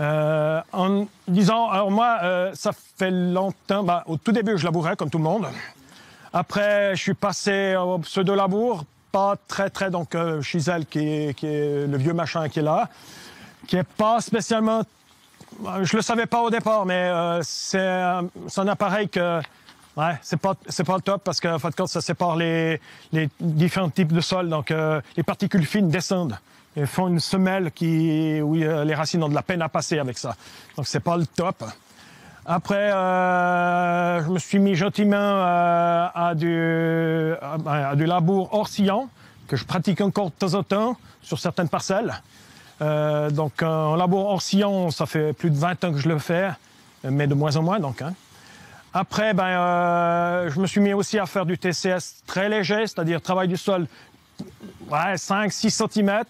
En disant, alors moi, ça fait longtemps, au tout début, je labourais comme tout le monde. Après, je suis passé au pseudo-labour, pas très, donc Chisel, qui est le vieux machin qui est là, qui est pas spécialement, je le savais pas au départ, mais c'est un appareil que, ouais, c'est pas le top, parce qu'en fin de compte, ça sépare les différents types de sols, donc les particules fines descendent. Ils font une semelle où les racines ont de la peine à passer avec ça. Donc, c'est pas le top. Après, je me suis mis gentiment à du labour hors sillon, que je pratique encore de temps en temps sur certaines parcelles. Donc, en labour hors sillon, ça fait plus de 20 ans que je le fais, mais de moins en moins, donc. Hein. Après, je me suis mis aussi à faire du TCS très léger, c'est-à-dire travail du sol, 5-6 cm,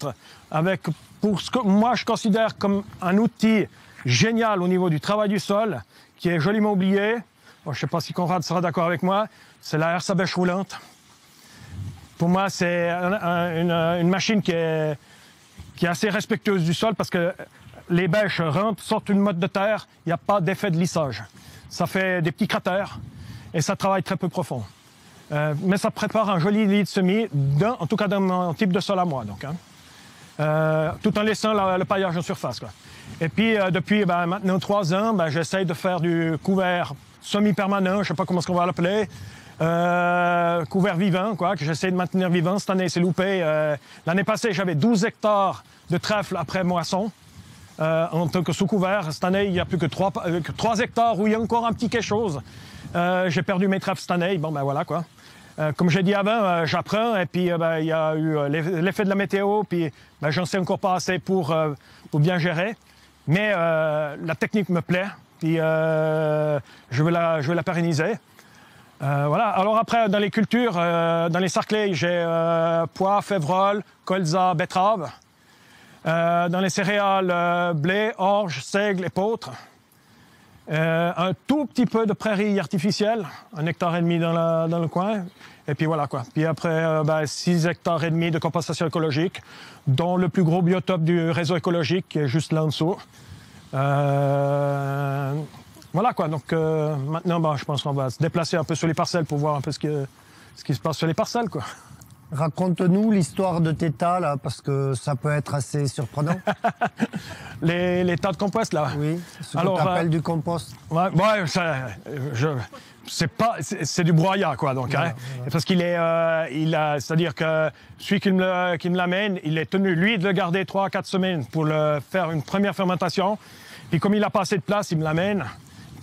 avec, pour ce que moi je considère comme un outil génial au niveau du travail du sol, qui est joliment oublié. Bon, je ne sais pas si Conrad sera d'accord avec moi, c'est la herse à bêche roulante. Pour moi, c'est une machine qui est assez respectueuse du sol, parce que les bêches rentrent, sortent une motte de terre, il n'y a pas d'effet de lissage. Ça fait des petits cratères et ça travaille très peu profond. Mais ça prépare un joli lit de semis, en tout cas dans mon type de sol à moi, donc, hein. Tout en laissant le paillage en surface, quoi. Et puis, depuis maintenant 3 ans, j'essaye de faire du couvert semi-permanent, je ne sais pas comment on va l'appeler, couvert vivant, quoi, que j'essaie de maintenir vivant. Cette année, c'est loupé. L'année passée, j'avais 12 hectares de trèfle après moisson. En tant que sous-couvert. Cette année, il n'y a plus que 3 hectares où il y a encore un petit quelque chose. J'ai perdu mes trèfles cette année. Bon, voilà, quoi. Comme j'ai dit avant, j'apprends, et puis il y a eu l'effet de la météo, puis j'en sais encore pas assez pour bien gérer. Mais la technique me plaît, puis je vais la pérenniser. Voilà. Alors après, dans les cultures, dans les sarclés, j'ai pois, févrole, colza, betterave. Dans les céréales, blé, orge, seigle, épeautre. Un tout petit peu de prairie artificielle, 1,5 hectare dans le coin. Et puis voilà, quoi. Puis après, 6,5 hectares de compensation écologique, dont le plus gros biotope du réseau écologique, qui est juste là en dessous. Voilà, quoi. Donc maintenant, je pense qu'on va se déplacer un peu sur les parcelles pour voir un peu ce qui se passe sur les parcelles, quoi. Raconte-nous l'histoire de tes tas, là, parce que ça peut être assez surprenant. les tas de compost, là. Oui, ce que tu appelles du compost. Ouais, c'est du broyat, quoi, donc. Voilà, hein, ouais. Parce qu'il est, c'est-à-dire que celui qui me l'amène, il est tenu, lui, de le garder 3 à 4 semaines pour faire une première fermentation. Puis comme il n'a pas assez de place, il me l'amène.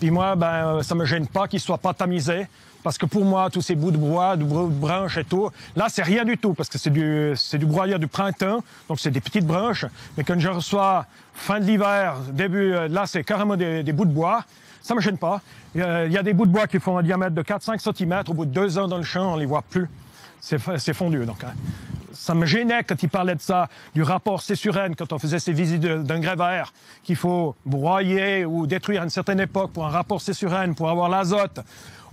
Puis moi, ça ne me gêne pas qu'il ne soit pas tamisé. Parce que pour moi, tous ces bouts de bois, de branches et tout, là, c'est rien du tout, parce que c'est du broyat du printemps, donc c'est des petites branches. Mais quand je reçois fin de l'hiver, début, là, c'est carrément des bouts de bois. Ça ne me gêne pas. Il y a des bouts de bois qui font un diamètre de 4-5 cm. Au bout de 2 ans dans le champ, on ne les voit plus. C'est fondu, donc. Hein. Ça me gênait quand il parlait de ça, du rapport Cessuren, quand on faisait ces visites d'engrais verts, qu'il faut broyer ou détruire à une certaine époque pour un rapport Cessuren, pour avoir l'azote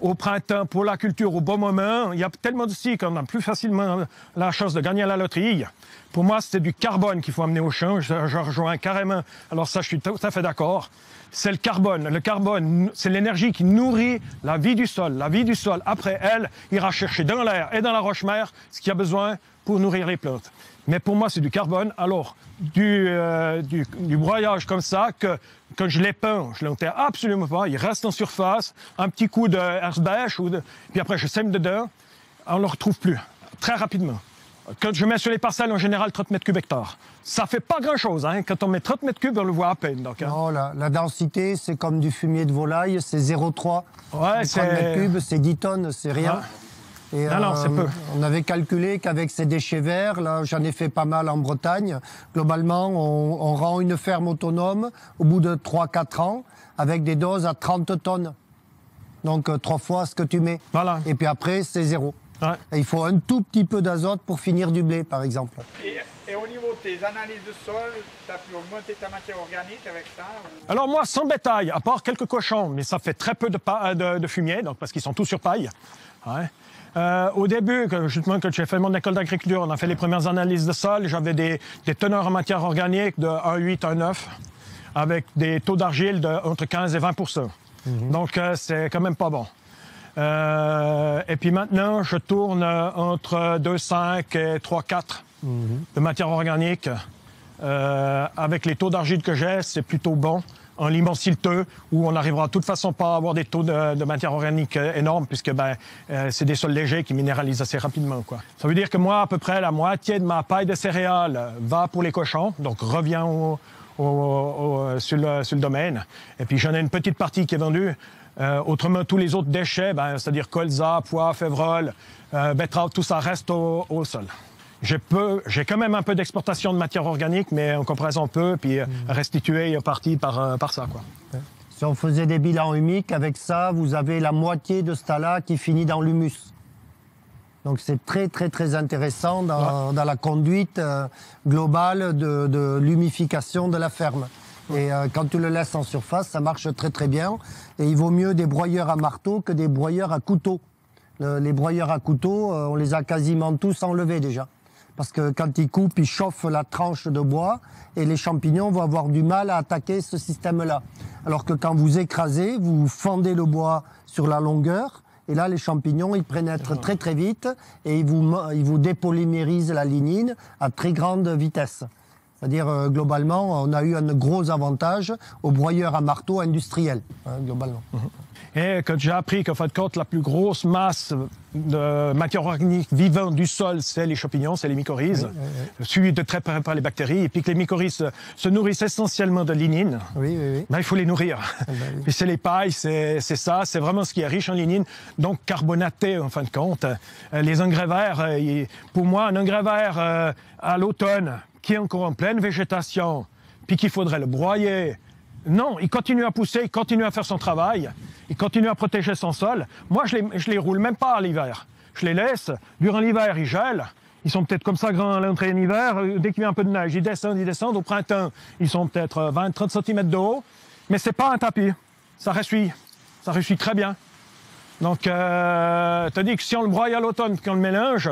au printemps, pour la culture au bon moment. Il y a tellement de cycles qu'on a plus facilement la chance de gagner à la loterie. Pour moi, c'est du carbone qu'il faut amener au champ. Je rejoins carrément. Alors ça, je suis tout à fait d'accord. C'est le carbone. Le carbone, c'est l'énergie qui nourrit la vie du sol. La vie du sol, après elle, ira chercher dans l'air et dans la roche-mère ce qu'il y a besoin pour nourrir les plantes. Mais pour moi, c'est du carbone. Alors, du broyage comme ça, que quand je l'épeins, je ne l'enterre absolument pas. Il reste en surface, un petit coup de herse bêche, puis après, je sème dedans. On ne le retrouve plus, très rapidement. Quand je mets sur les parcelles, en général, 30 mètres cubes hectare. Ça ne fait pas grand-chose. Hein. Quand on met 30 mètres cubes, on le voit à peine. Donc, hein. Non, la densité, c'est comme du fumier de volaille, c'est 0,3. Ouais, 30 mètres cubes, c'est 10 tonnes, c'est rien. Ouais. Et, non, c'est peu. On avait calculé qu'avec ces déchets verts, là, j'en ai fait pas mal en Bretagne, globalement, on rend une ferme autonome au bout de 3-4 ans avec des doses à 30 tonnes. Donc 3 fois ce que tu mets. Voilà. Et puis après, c'est 0. Ouais. Et il faut un tout petit peu d'azote pour finir du blé, par exemple. Et au niveau de tes analyses de sol, tu as pu augmenter ta matière organique avec ça ou... Alors moi, sans bétail, à part quelques cochons, mais ça fait très peu de fumier, donc, parce qu'ils sont tous sur paille. Ouais. Au début, justement, quand j'ai fait mon école d'agriculture, on a fait les premières analyses de sol. J'avais des teneurs en matière organique de 1,8, 1,9. avec des taux d'argile entre 15 et 20%. Donc, c'est quand même pas bon. Et puis maintenant, je tourne entre 2,5 et 3,4 de matière organique. Avec les taux d'argile que j'ai, c'est plutôt bon. En limon silteux, où on n'arrivera de toute façon pas à avoir des taux de matière organique énormes, puisque c'est des sols légers qui minéralisent assez rapidement, quoi. Ça veut dire que moi, à peu près la moitié de ma paille de céréales va pour les cochons, donc revient sur le domaine. Et puis j'en ai une petite partie qui est vendue. Autrement, tous les autres déchets, c'est-à-dire colza, pois, févrole, betterave, tout ça reste au sol. J'ai quand même un peu d'exportation de matière organique, mais en comparaison peu, puis restitué partie par ça, quoi. Si on faisait des bilans humiques, avec ça, vous avez la moitié de ce tas-là qui finit dans l'humus. Donc c'est très très très intéressant dans la conduite globale de l'humification de la ferme. Et quand tu le laisses en surface, ça marche très très bien. Et il vaut mieux des broyeurs à marteau que des broyeurs à couteau. Les broyeurs à couteau, on les a quasiment tous enlevés déjà. Parce que quand ils coupent, ils chauffent la tranche de bois et les champignons vont avoir du mal à attaquer ce système-là. Alors que quand vous écrasez, vous fendez le bois sur la longueur et là, les champignons, ils pénètrent très très vite et ils vous dépolymérisent la lignine à très grande vitesse. C'est-à-dire, globalement, on a eu un gros avantage au broyeur à marteau industriel, globalement. Et quand j'ai appris qu'en fin de compte, la plus grosse masse de matière organique vivante du sol, c'est les champignons, c'est les mycorhizes, suivi de très près par les bactéries, et puis que les mycorhizes se nourrissent essentiellement de lignine, il faut les nourrir. Puis c'est les pailles, c'est ça, c'est vraiment ce qui est riche en lignine, donc carbonaté en fin de compte. Les engrais verts, pour moi, un engrais vert à l'automne, qui est encore en pleine végétation, puis qu'il faudrait le broyer. Non, il continue à pousser, il continue à faire son travail, il continue à protéger son sol. Moi, je les roule même pas à l'hiver. Je les laisse. Durant l'hiver, ils gèlent. Ils sont peut-être comme ça grands à l'entrée en hiver. Dès qu'il y a un peu de neige, ils descendent. Au printemps, ils sont peut-être 20-30 cm de haut. Mais c'est pas un tapis. Ça ressuie. Ça ressuie très bien. Donc, t'as dit que si on le broye à l'automne, qu'on le mélange,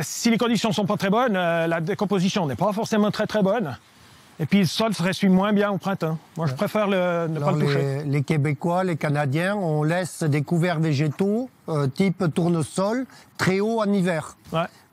si les conditions sont pas très bonnes, la décomposition n'est pas forcément très très bonne. Et puis le sol se ressuie moins bien au printemps. Moi, je préfère ne pas le toucher. Les Québécois, les Canadiens, on laisse des couverts végétaux type tournesol très haut en hiver.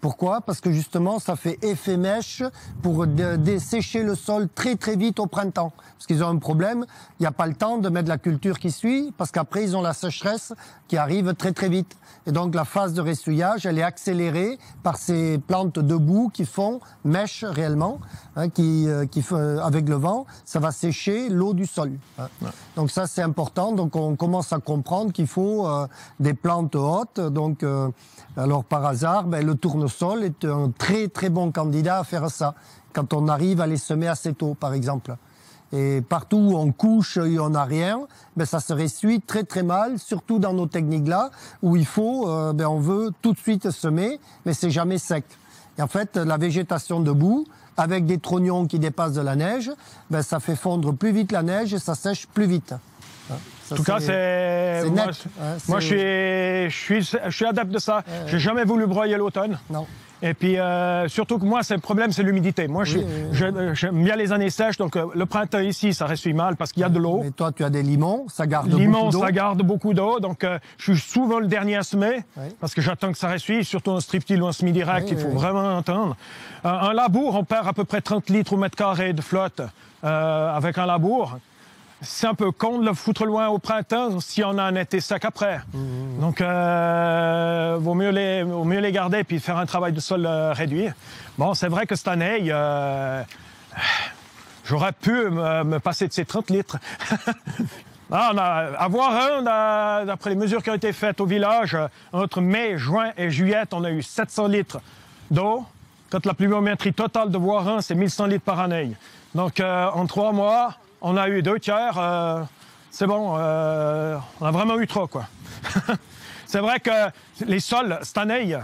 Pourquoi? Parce que justement, ça fait effet mèche pour dessécher le sol très très vite au printemps. Parce qu'ils ont un problème, il n'y a pas le temps de mettre la culture qui suit, parce qu'après, ils ont la sécheresse qui arrive très très vite. Et donc, la phase de ressuyage, elle est accélérée par ces plantes debout qui font mèche réellement, avec le vent, ça va sécher l'eau du sol. Donc ça, c'est important. Donc, on commence à comprendre qu'il faut des plantes hautes. Donc, alors par hasard, le tournesol est un très très bon candidat à faire ça, quand on arrive à les semer assez tôt, par exemple. Et partout où on couche et on n'a rien, ça se ressuie très très mal, surtout dans nos techniques-là, où il faut, on veut tout de suite semer, mais c'est jamais sec. Et en fait, la végétation debout, avec des trognons qui dépassent de la neige, ça fait fondre plus vite la neige et ça sèche plus vite. En tout cas, c'est net. Moi, je suis adepte de ça. J'ai jamais voulu broyer l'automne. Non. Et puis, surtout que moi, le problème, c'est l'humidité. Moi, j'aime bien les années sèches. Donc, le printemps ici, ça ressuie mal parce qu'il y a de l'eau. Mais toi, tu as des limons, ça garde beaucoup d'eau. Ça garde beaucoup d'eau. Donc, je suis souvent le dernier à semer parce que j'attends que ça ressuie. Surtout en strip-till ou en semi-direct, il faut vraiment entendre. Un labour, on perd à peu près 30 litres au mètre carré de flotte avec un labour. C'est un peu con de le foutre loin au printemps si on a un été sec après. Donc, vaut mieux les garder puis faire un travail de sol réduit. Bon, c'est vrai que cette année, j'aurais pu me passer de ces 30 litres. D'après les mesures qui ont été faites au village, entre mai, juin et juillet, on a eu 700 litres d'eau. Quand la pluviométrie totale de Voirin, c'est 1100 litres par année. Donc, en 3 mois, on a eu 2 tiers, c'est bon, on a vraiment eu trop, quoi. C'est vrai que les sols, cette année,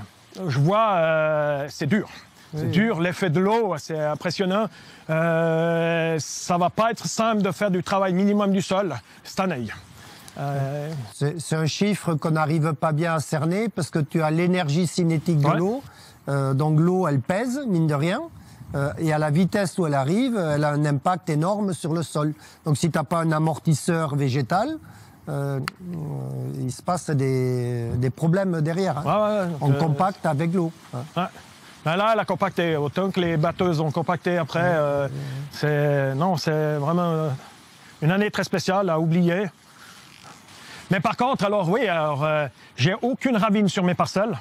je vois, c'est dur. C'est dur, l'effet de l'eau, c'est impressionnant. Ça va pas être simple de faire du travail minimum du sol cette année. C'est un chiffre qu'on n'arrive pas bien à cerner parce que tu as l'énergie cinétique de l'eau. Donc l'eau, elle pèse, mine de rien. et à la vitesse où elle arrive, elle a un impact énorme sur le sol. Donc si tu n'as pas un amortisseur végétal, il se passe des problèmes derrière. Hein. On compacte avec l'eau. Hein. Ouais. Ben là, elle a compacté. Autant que les batteuses ont compacté après, c'est vraiment une année très spéciale à oublier. Mais par contre, j'ai aucune ravine sur mes parcelles.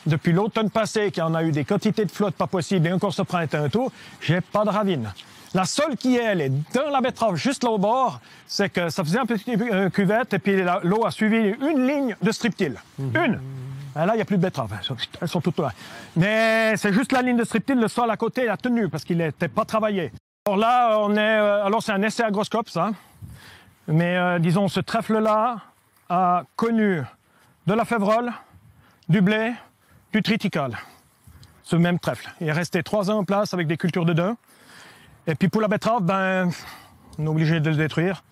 Depuis l'automne passé, qu'il y en a eu des quantités de flotte pas possibles, et encore ce printemps et tout, j'ai pas de ravine. La seule qui est, elle est dans la betterave, juste là au bord, c'est que ça faisait un petit cuvette, et puis l'eau a suivi une ligne de striptil. Une! Et là, il n'y a plus de betteraves. Elles sont toutes là. Mais c'est juste la ligne de striptil, le sol à côté, il a tenu, parce qu'il n'était pas travaillé. Alors là, alors c'est un essai agroscope, ça. Mais disons, ce trèfle-là a connu de la févrole, du blé, du triticale. Ce même trèfle. Il est resté 3 ans en place avec des cultures de daim. Et puis pour la betterave, on est obligé de le détruire.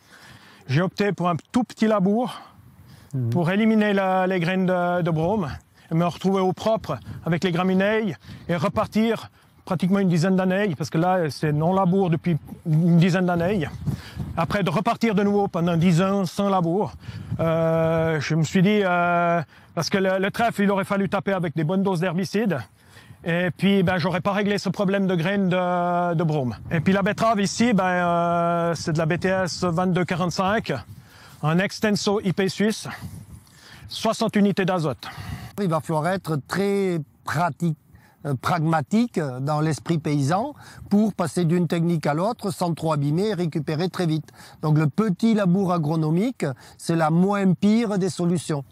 J'ai opté pour un tout petit labour pour éliminer les graines de brome et me retrouver au propre avec les graminées et repartir pratiquement une dizaine d'années, parce que là, c'est non-labour depuis une dizaine d'années. Après, de repartir de nouveau pendant 10 ans sans labour, je me suis dit, parce que le trèfle, il aurait fallu taper avec des bonnes doses d'herbicides, et puis j'aurais pas réglé ce problème de graines de brome. Et puis la betterave ici, c'est de la BTS 2245, un extenso IP suisse, 60 unités d'azote. Il va falloir être très pragmatique dans l'esprit paysan pour passer d'une technique à l'autre sans trop abîmer et récupérer très vite. Donc le petit labour agronomique, c'est la moins pire des solutions.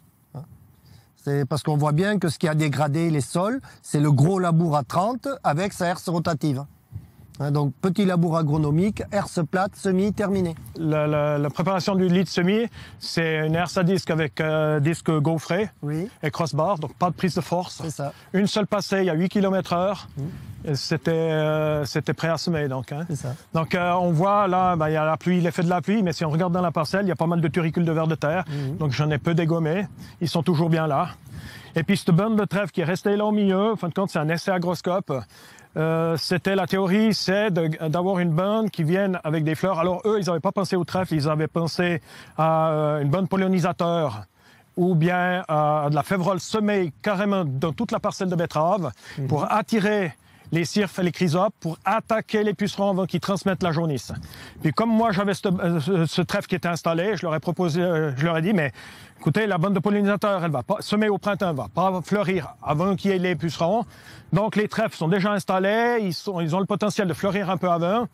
C'est parce qu'on voit bien que ce qui a dégradé les sols, c'est le gros labour à 30 avec sa herse rotative. Donc petit labour agronomique, herse plate, semis, terminé. La préparation du lit de semis, c'est une herse à disque avec disque gaufré et crossbar, donc pas de prise de force. C'est ça. Une seule passée à 8 km/h, c'était prêt à semer. Donc, hein. C'est ça. Donc on voit là, il y a la pluie, l'effet de la pluie, mais si on regarde dans la parcelle, il y a pas mal de turicules de vers de terre, donc j'en ai peu dégommé, ils sont toujours bien là. Et puis cette bande de trèfle qui est restée là au milieu, en fin de compte c'est un essai agroscope. C'était la théorie, c'est d'avoir une bande qui vienne avec des fleurs. Alors eux, ils n'avaient pas pensé au trèfle, ils avaient pensé à une bande pollinisateur ou bien à de la févrole semée carrément dans toute la parcelle de betterave pour attirer les cirfes et les chrysopes pour attaquer les pucerons avant qu'ils transmettent la jaunisse. Puis comme moi j'avais ce trèfle qui était installé, je leur ai proposé, je leur ai dit, mais écoutez, la bande de pollinisateurs, elle va pas semer au printemps, elle va pas fleurir avant qu'il y ait les pucerons. Donc les trèfles sont déjà installés, ils ont le potentiel de fleurir un peu avant.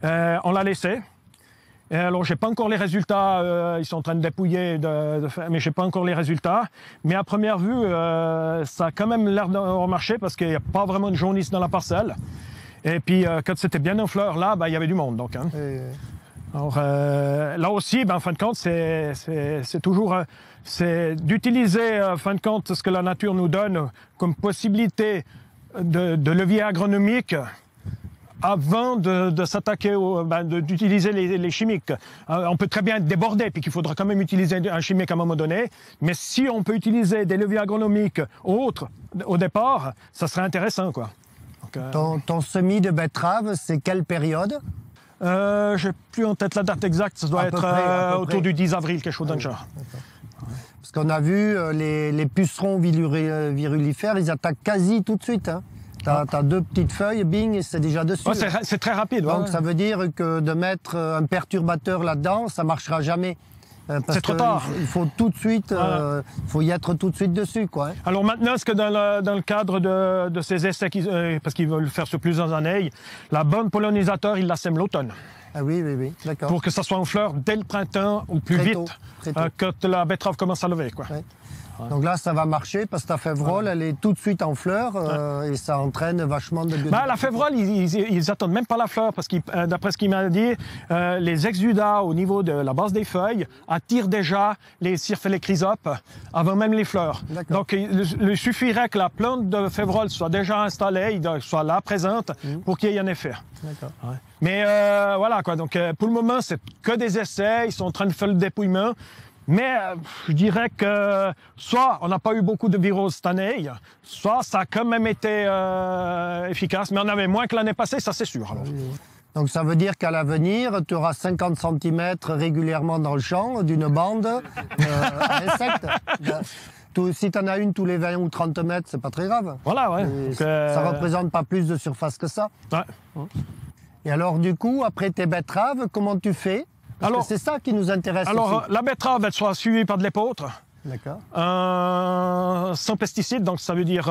On l'a laissé. Et alors, j'ai pas encore les résultats, ils sont en train de dépouiller, mais j'ai pas encore les résultats. Mais à première vue, ça a quand même l'air de marcher parce qu'il n'y a pas vraiment de jaunisse dans la parcelle. Et puis, quand c'était bien en fleurs, là, il y avait du monde. Donc, hein. Alors, là aussi, en fin de compte, c'est toujours d'utiliser, en fin de compte, ce que la nature nous donne comme possibilité de levier agronomique avant de s'attaquer, d'utiliser les chimiques. On peut très bien déborder, puis qu'il faudra quand même utiliser un chimique à un moment donné, mais si on peut utiliser des leviers agronomiques autres au départ, ça serait intéressant, quoi. Donc, ton semis de betterave, c'est quelle période? J'ai plus en tête la date exacte, ça doit être autour du 10 avril, quelque chose d'un genre. Parce qu'on a vu les pucerons virulifères, ils attaquent quasi tout de suite, hein. T'as 2 petites feuilles, bing, et c'est déjà dessus. Ouais, c'est très rapide. Donc ça veut dire que de mettre un perturbateur là-dedans, ça marchera jamais. C'est trop tard. Il faut tout de suite, faut y être tout de suite dessus, quoi. Hein. Alors maintenant, est-ce que dans le cadre de ces essais, parce qu'ils veulent le faire sur plusieurs années, la bonne pollinisateur, ils la sèment l'automne. Ah oui, d'accord. Pour que ça soit en fleurs dès le printemps ou plus vite, quand la betterave commence à lever, quoi. Ouais. Donc là, ça va marcher parce que ta févrole, elle est tout de suite en fleurs et ça entraîne vachement de biodiversité. La févrole, ils attendent même pas la fleur parce que, d'après ce qu'il m'a dit, les exudats au niveau de la base des feuilles attirent déjà les cirfes et les chrysopes avant même les fleurs. Donc, il suffirait que la plante de févrole soit déjà installée, soit là, présente, pour qu'il y ait un effet. Ouais. Mais voilà, quoi. Donc, pour le moment, c'est que des essais. Ils sont en train de faire le dépouillement. Mais je dirais que soit on n'a pas eu beaucoup de virose cette année, soit ça a quand même été efficace, mais on avait moins que l'année passée, ça c'est sûr. Alors. Donc ça veut dire qu'à l'avenir, tu auras 50 cm régulièrement dans le champ d'une bande à insectes. Si tu en as une tous les 20 ou 30 mètres, c'est pas très grave. Voilà, ouais. Donc, ça ne représente pas plus de surface que ça. Ouais. Et alors du coup, après tes betteraves, comment tu fais? Parce que c'est ça qui nous intéresse alors, aussi. la betterave, elle sera suivie par de l'épeautre. D'accord. Sans pesticides, donc ça veut dire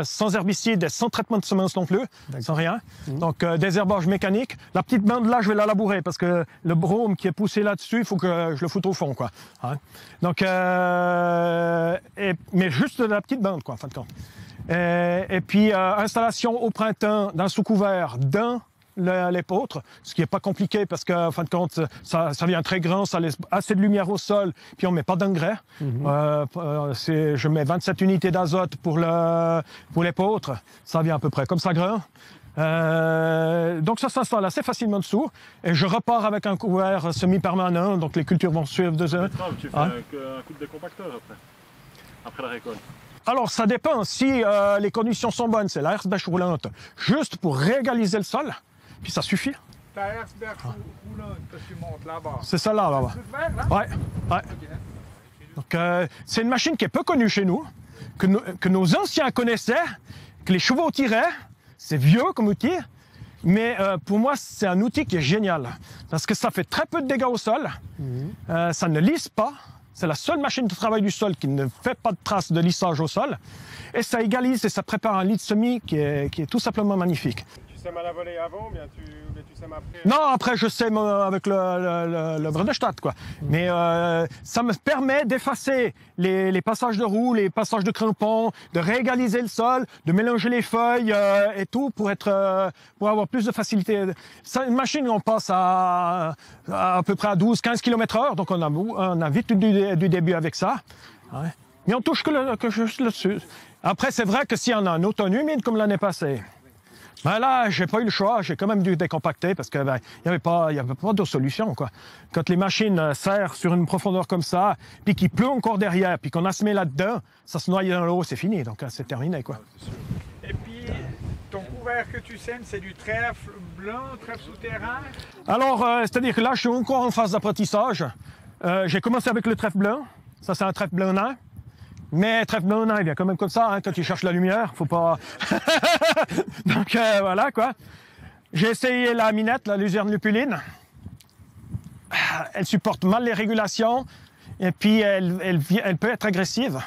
sans herbicides et sans traitement de semences non plus, sans rien. Donc désherbage mécanique. La petite bande là, je vais la labourer parce que le brome qui est poussé là-dessus, il faut que je le foute au fond, quoi. Hein? Donc, mais juste la petite bande, quoi, en fin de compte. Et puis installation au printemps d'un sous-couvert d'un l'épeautre, ce qui n'est pas compliqué parce qu'en fin de compte, ça vient très grand, ça laisse assez de lumière au sol, puis on ne met pas d'engrais. Je mets 27 unités d'azote pour l'épeautre, ça vient à peu près comme ça grain. Donc ça s'installe assez facilement dessous et je repars avec un couvert semi-permanent, donc les cultures vont suivre deux heures. Tu fais un coup de décompacteur après la récolte. Alors, ça dépend. Si les conditions sont bonnes, c'est la herse-bêche roulante, juste pour réégaliser le sol, puis ça suffit. Ta herse-bêche roulante que tu montes là-bas. C'est celle-là, là-bas. Ouais. Okay. Donc, c'est une machine qui est peu connue chez nous, que nos anciens connaissaient, que les chevaux tiraient. C'est vieux comme outil, mais pour moi, c'est un outil qui est génial, parce que ça fait très peu de dégâts au sol, ça ne lisse pas. C'est la seule machine de travail du sol qui ne fait pas de traces de lissage au sol. Et ça égalise et ça prépare un lit de semis qui est tout simplement magnifique. Tu sèmes à la volée avant ou bien tu sèmes après? Non, après je sème avec le Vredestadt, quoi. Mais ça me permet d'effacer les passages de roues, les passages de crampons, de réégaliser le sol, de mélanger les feuilles et tout pour avoir plus de facilité. Ça, une machine, on passe à peu près à 12-15 km/h, donc on a vite du début avec ça. Ouais. Mais on touche que juste là-dessus. Après, c'est vrai que si on a un automne humide comme l'année passée, ben là, j'ai pas eu le choix, j'ai quand même dû décompacter parce qu'il n'y avait pas d'autre solution, quoi. Quand les machines serrent sur une profondeur comme ça, puis qu'il pleut encore derrière, puis qu'on a semé là-dedans, ça se noie dans l'eau, c'est fini, donc c'est terminé, quoi. Et puis, ton couvert que tu sèmes, c'est du trèfle blanc, trèfle souterrain? Alors, c'est-à-dire que là, je suis encore en phase d'apprentissage. J'ai commencé avec le trèfle blanc, ça c'est un trèfle blanc nain. Mais trèfle blanc nain, il vient quand même comme ça, hein, quand tu cherches la lumière, faut pas... Donc voilà, quoi. J'ai essayé la minette, la luzerne lupuline. Elle supporte mal les régulations, et puis elle peut être agressive,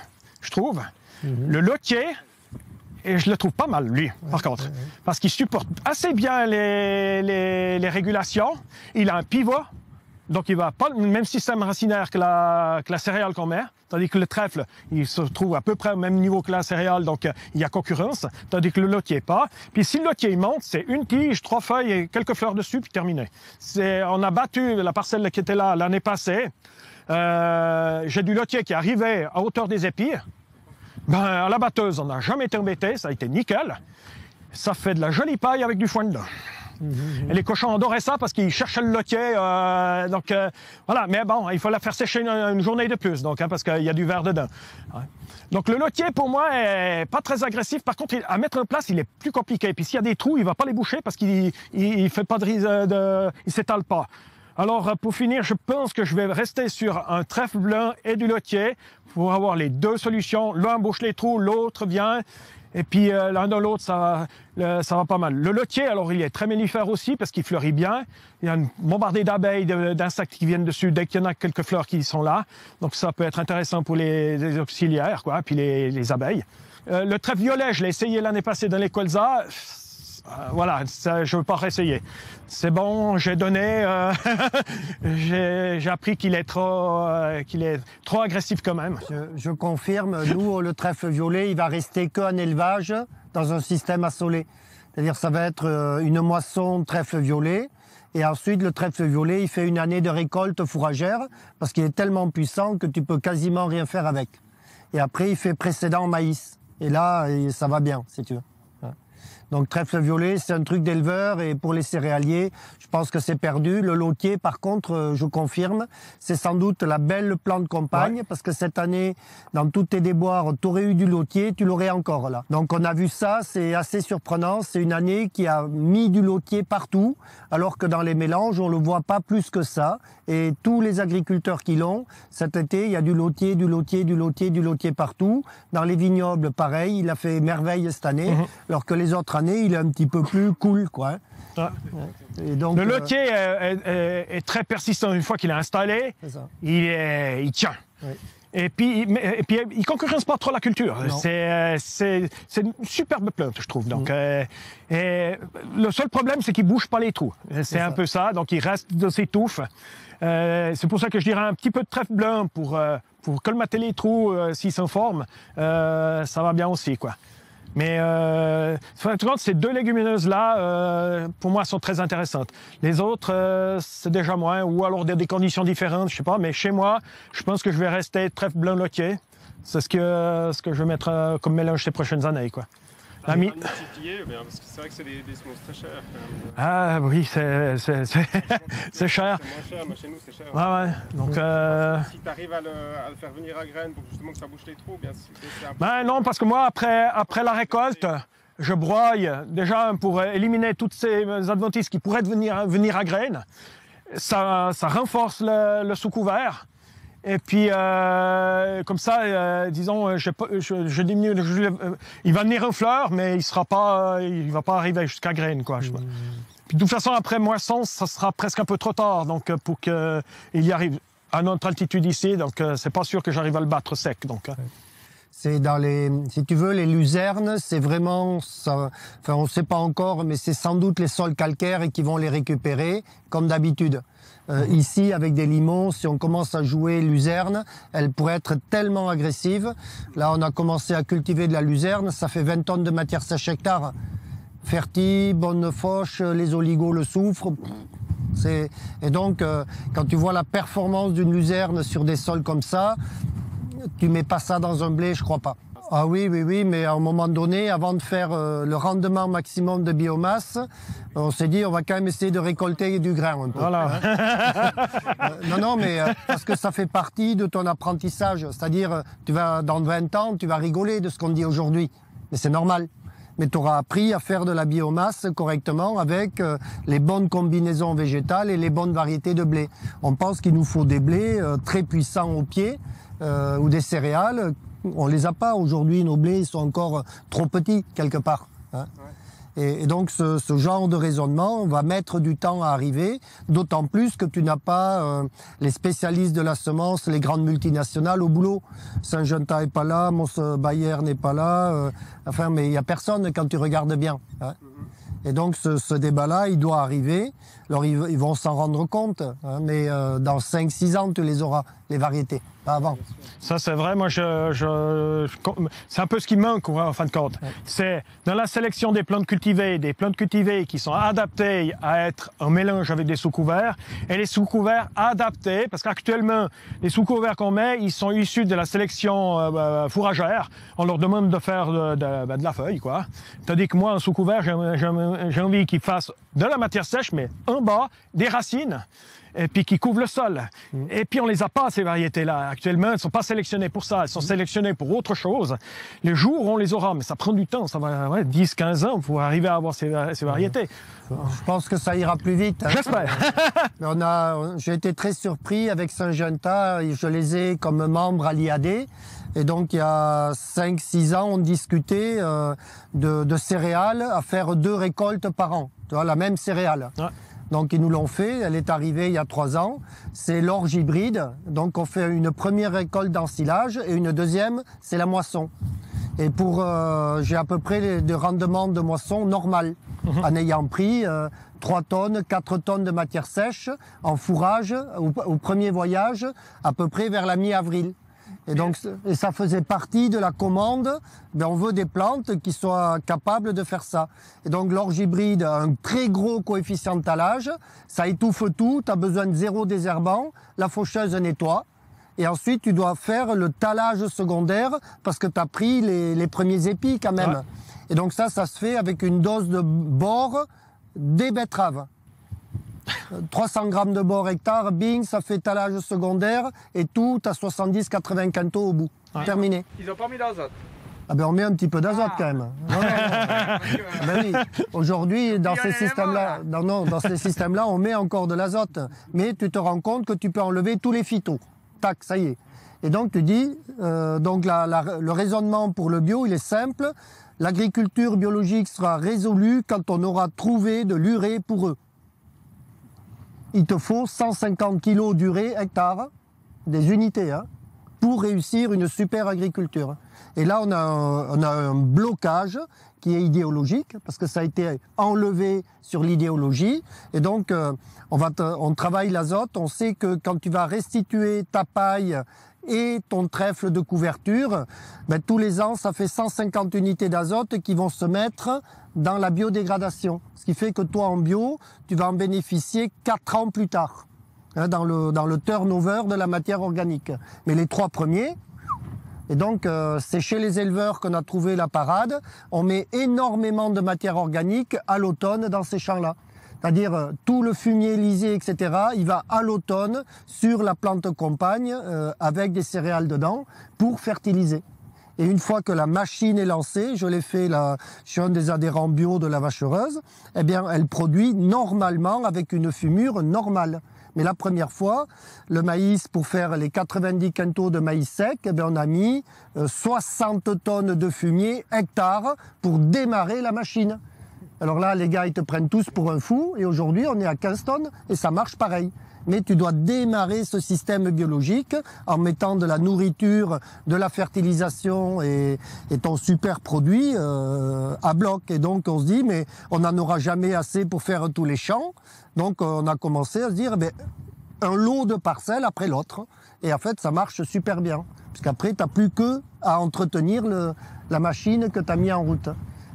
je trouve. Le lotier, et je le trouve pas mal, lui, par contre, parce qu'il supporte assez bien les régulations. Il a un pivot, donc il va pas le même système racinaire que la céréale qu'on met. Tandis que le trèfle, il se trouve à peu près au même niveau que la céréale, donc il y a concurrence. Tandis que le lotier pas. Puis si le lotier monte, c'est une tige, 3 feuilles et quelques fleurs dessus, puis terminé. On a battu la parcelle qui était là l'année passée. J'ai du lotier qui arrivait à hauteur des épis. Ben, à la batteuse, on n'a jamais été embêté, ça a été nickel. Ça fait de la jolie paille avec du foin dedans. Et les cochons adoraient ça parce qu'ils cherchaient le lotier. Voilà, mais bon, il faut la faire sécher une journée de plus, donc, hein, parce qu'il y a du verre dedans. Ouais. Donc le lotier, pour moi, est pas très agressif. Par contre, à mettre en place, il est plus compliqué. Puis s'il y a des trous, il va pas les boucher parce qu'il fait pas il s'étale pas. Alors, pour finir, je pense que je vais rester sur un trèfle blanc et du lotier pour avoir les deux solutions. L'un bouche les trous, l'autre vient. Et puis l'un dans l'autre, ça va pas mal. Le lotier, alors il est très mellifère aussi parce qu'il fleurit bien. Il y a une bombardée d'abeilles, d'insectes qui viennent dessus dès qu'il y en a quelques fleurs qui sont là. Donc ça peut être intéressant pour les auxiliaires, quoi, puis les abeilles. Le trèfle violet, je l'ai essayé l'année passée dans les colzas. Voilà, ça, je ne veux pas réessayer. C'est bon, j'ai donné, j'ai appris qu'il est trop agressif quand même. Je confirme, nous, le trèfle violet, il va rester qu'un élevage dans un système assolé. C'est-à-dire ça va être une moisson trèfle violet. Et ensuite, le trèfle violet, il fait une année de récolte fourragère parce qu'il est tellement puissant que tu peux quasiment rien faire avec. Et après, il fait précédent maïs. Et là, ça va bien, si tu veux. Donc trèfle violet, c'est un truc d'éleveur et pour les céréaliers, je pense que c'est perdu. Le lotier, par contre, je confirme, c'est sans doute la belle plante compagne parce que cette année, dans tous tes déboires, tu aurais eu du lotier, tu l'aurais encore là. Donc on a vu ça, c'est assez surprenant. C'est une année qui a mis du lotier partout, alors que dans les mélanges, on le voit pas plus que ça. Et tous les agriculteurs qui l'ont, cet été, il y a du lotier, du lotier, du lotier, du lotier partout. Dans les vignobles, pareil, il a fait merveille cette année, alors que les autres années, il est un petit peu plus cool, quoi. Ah. Et donc, Le lotier est très persistant. Une fois qu'il est installé, il tient. Oui. Et puis, il ne concurrence pas trop la culture. C'est une superbe plante, je trouve. Donc, et le seul problème, c'est qu'il ne bouge pas les trous. C'est un peu ça. Donc, il reste dans ses touffes. C'est pour ça que je dirais un petit peu de trèfle blanc pour colmater les trous s'ils s'en forment. Ça va bien aussi, quoi. Mais ces deux légumineuses-là, pour moi, sont très intéressantes. Les autres, c'est déjà moins, ou alors des conditions différentes, je sais pas. Mais chez moi, je pense que je vais rester trèfle blanc lotier. C'est ce que je vais mettre comme mélange ces prochaines années, quoi. Multiplier, parce que c'est vrai que c'est des semences très chères. Ah oui, c'est cher. C'est moins cher, mais chez nous c'est cher. Ouais. Donc, si tu arrives à le faire venir à graines pour justement que ça bouche les trous, bien sûr. Non, parce que moi, après la récolte, je broye déjà pour éliminer toutes ces adventices qui pourraient venir à graines. Ça renforce le sous-couvert. Et puis, comme ça, disons, je diminue. Il va venir en fleur, mais il va pas arriver jusqu'à graines, quoi. Puis, de toute façon, après moisson, ça sera presque un peu trop tard, donc pour qu'il y arrive à notre altitude ici. Donc, c'est pas sûr que j'arrive à le battre sec. Donc. C'est si tu veux, les luzernes, c'est vraiment, ça, enfin, on ne sait pas encore, mais c'est sans doute les sols calcaires qui vont les récupérer, comme d'habitude. Ici, avec des limons, si on commence à jouer luzerne, elle pourrait être tellement agressive. Là, on a commencé à cultiver de la luzerne, ça fait 20 tonnes de matière sèche hectare. Fertile, bonne fauche, les oligos le souffrent. Et donc, quand tu vois la performance d'une luzerne sur des sols comme ça, tu mets pas ça dans un blé, je crois pas. Ah oui, mais à un moment donné, avant de faire le rendement maximum de biomasse, on s'est dit on va quand même essayer de récolter du grain un peu. Voilà. Non, mais parce que ça fait partie de ton apprentissage. C'est-à-dire, dans 20 ans, tu vas rigoler de ce qu'on dit aujourd'hui. Mais c'est normal. Mais tu auras appris à faire de la biomasse correctement avec les bonnes combinaisons végétales et les bonnes variétés de blé. On pense qu'il nous faut des blés très puissants au pied ou des céréales. On les a pas aujourd'hui, nos blés ils sont encore trop petits quelque part. Hein. Et donc ce genre de raisonnement va mettre du temps à arriver, d'autant plus que tu n'as pas les spécialistes de la semence, les grandes multinationales au boulot. Syngenta n'est pas là, Mons Bayer n'est pas là, mais il n'y a personne quand tu regardes bien. Hein. Et donc ce débat-là, il doit arriver. Alors ils vont s'en rendre compte, hein, mais dans 5-6 ans, tu les auras, les variétés, pas avant. Ça, c'est vrai. Moi, c'est un peu ce qui manque, en fin de compte. Ouais. C'est dans la sélection des plantes cultivées qui sont adaptées à être en mélange avec des sous-couverts, et les sous-couverts adaptés, parce qu'actuellement, les sous-couverts qu'on met, ils sont issus de la sélection fourragère. On leur demande de faire de la feuille, quoi. Tandis que moi, en sous-couvert, j'ai envie qu'ils fassent de la matière sèche, mais en bas, des racines, et puis qui couvrent le sol. Et puis on les a pas, ces variétés-là. Actuellement, elles ne sont pas sélectionnées pour ça, elles sont sélectionnées pour autre chose. Les jours, on les aura, mais ça prend du temps, ça va 10-15 ans pour arriver à avoir ces variétés. Je pense que ça ira plus vite. Hein. J'espère. J'ai été très surpris avec Syngenta, je les ai comme membres à l'IAD. Et donc, il y a 5-6 ans, on discutait de céréales à faire 2 récoltes par an. Tu vois, la même céréale. Ouais. Donc, ils nous l'ont fait. Elle est arrivée il y a 3 ans. C'est l'orge hybride. Donc, on fait une première récolte d'ensilage et une deuxième, c'est la moisson. Et j'ai à peu près de rendement de moisson normal, en ayant pris 3 tonnes, 4 tonnes de matière sèche en fourrage au premier voyage, à peu près vers la mi-avril. Et donc, ça faisait partie de la commande. On veut des plantes qui soient capables de faire ça. Et donc, l'orge hybride a un très gros coefficient de talage. Ça étouffe tout. Tu as besoin de 0 désherbant. La faucheuse nettoie. Et ensuite, tu dois faire le talage secondaire parce que tu as pris les premiers épis quand même. Ouais. Et donc ça se fait avec une dose de bore des betteraves. 300 grammes de bore hectare, bing, ça fait étalage secondaire et tout à 70-80 quintaux au bout. Ouais. Terminé. Ils n'ont pas mis d'azote. Ah ben on met un petit peu d'azote quand même. Non, non, non. Ben oui. Aujourd'hui, dans ces systèmes-là, dans ces systèmes-là, on met encore de l'azote. Mais tu te rends compte que tu peux enlever tous les phytos. Tac, ça y est. Et donc tu dis, le raisonnement pour le bio, il est simple. L'agriculture biologique sera résolue quand on aura trouvé de l'urée pour eux. Il te faut 150 kg d'urée hectare, des unités, hein, pour réussir une super agriculture. Et là, on a un blocage qui est idéologique, parce que ça a été enlevé sur l'idéologie. Et donc, on travaille l'azote. On sait que quand tu vas restituer ta paille et ton trèfle de couverture, ben, tous les ans, ça fait 150 unités d'azote qui vont se mettre dans la biodégradation. Ce qui fait que toi, en bio, tu vas en bénéficier 4 ans plus tard, hein, dans le turnover de la matière organique. Mais les 3 premiers, et donc c'est chez les éleveurs qu'on a trouvé la parade, on met énormément de matière organique à l'automne dans ces champs-là. C'est-à-dire tout le fumier lisier, etc., il va à l'automne sur la plante compagne avec des céréales dedans pour fertiliser. Et une fois que la machine est lancée, je l'ai fait là, je suis un des adhérents bio de la vachereuse, eh bien elle produit normalement avec une fumure normale. Mais la première fois, le maïs, pour faire les 90 quintaux de maïs sec, eh bien on a mis 60 tonnes de fumier hectare pour démarrer la machine. Alors là, les gars, ils te prennent tous pour un fou, et aujourd'hui, on est à 15 tonnes, et ça marche pareil. Mais tu dois démarrer ce système biologique en mettant de la nourriture, de la fertilisation et ton super produit à bloc. Et donc, on se dit, mais on n'en aura jamais assez pour faire tous les champs. Donc, on a commencé à se dire, eh un lot de parcelles après l'autre. Et en fait, ça marche super bien. Parce qu'après, tu n'as plus qu'à entretenir la machine que tu as mis en route.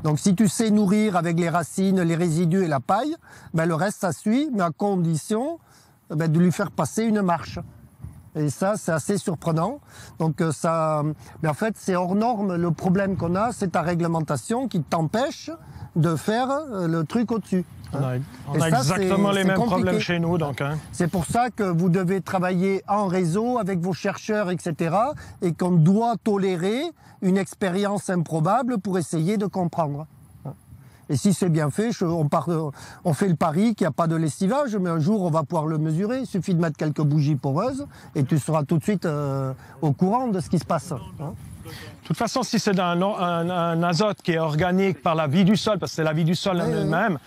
Donc si tu sais nourrir avec les racines, les résidus et la paille, ben le reste ça suit, mais à condition de lui faire passer une marche. Et ça, c'est assez surprenant. Donc mais en fait, c'est hors norme. Le problème qu'on a, c'est ta réglementation qui t'empêche de faire le truc au-dessus. On a exactement les mêmes problèmes chez nous. Donc, hein. C'est pour ça que vous devez travailler en réseau avec vos chercheurs, etc. Et qu'on doit tolérer une expérience improbable pour essayer de comprendre. Et si c'est bien fait, on fait le pari qu'il n'y a pas de lessivage, mais un jour on va pouvoir le mesurer. Il suffit de mettre quelques bougies poreuses et tu seras tout de suite au courant de ce qui se passe. De toute façon, si c'est un azote qui est organique par la vie du sol, parce que c'est la vie du sol en elle-même,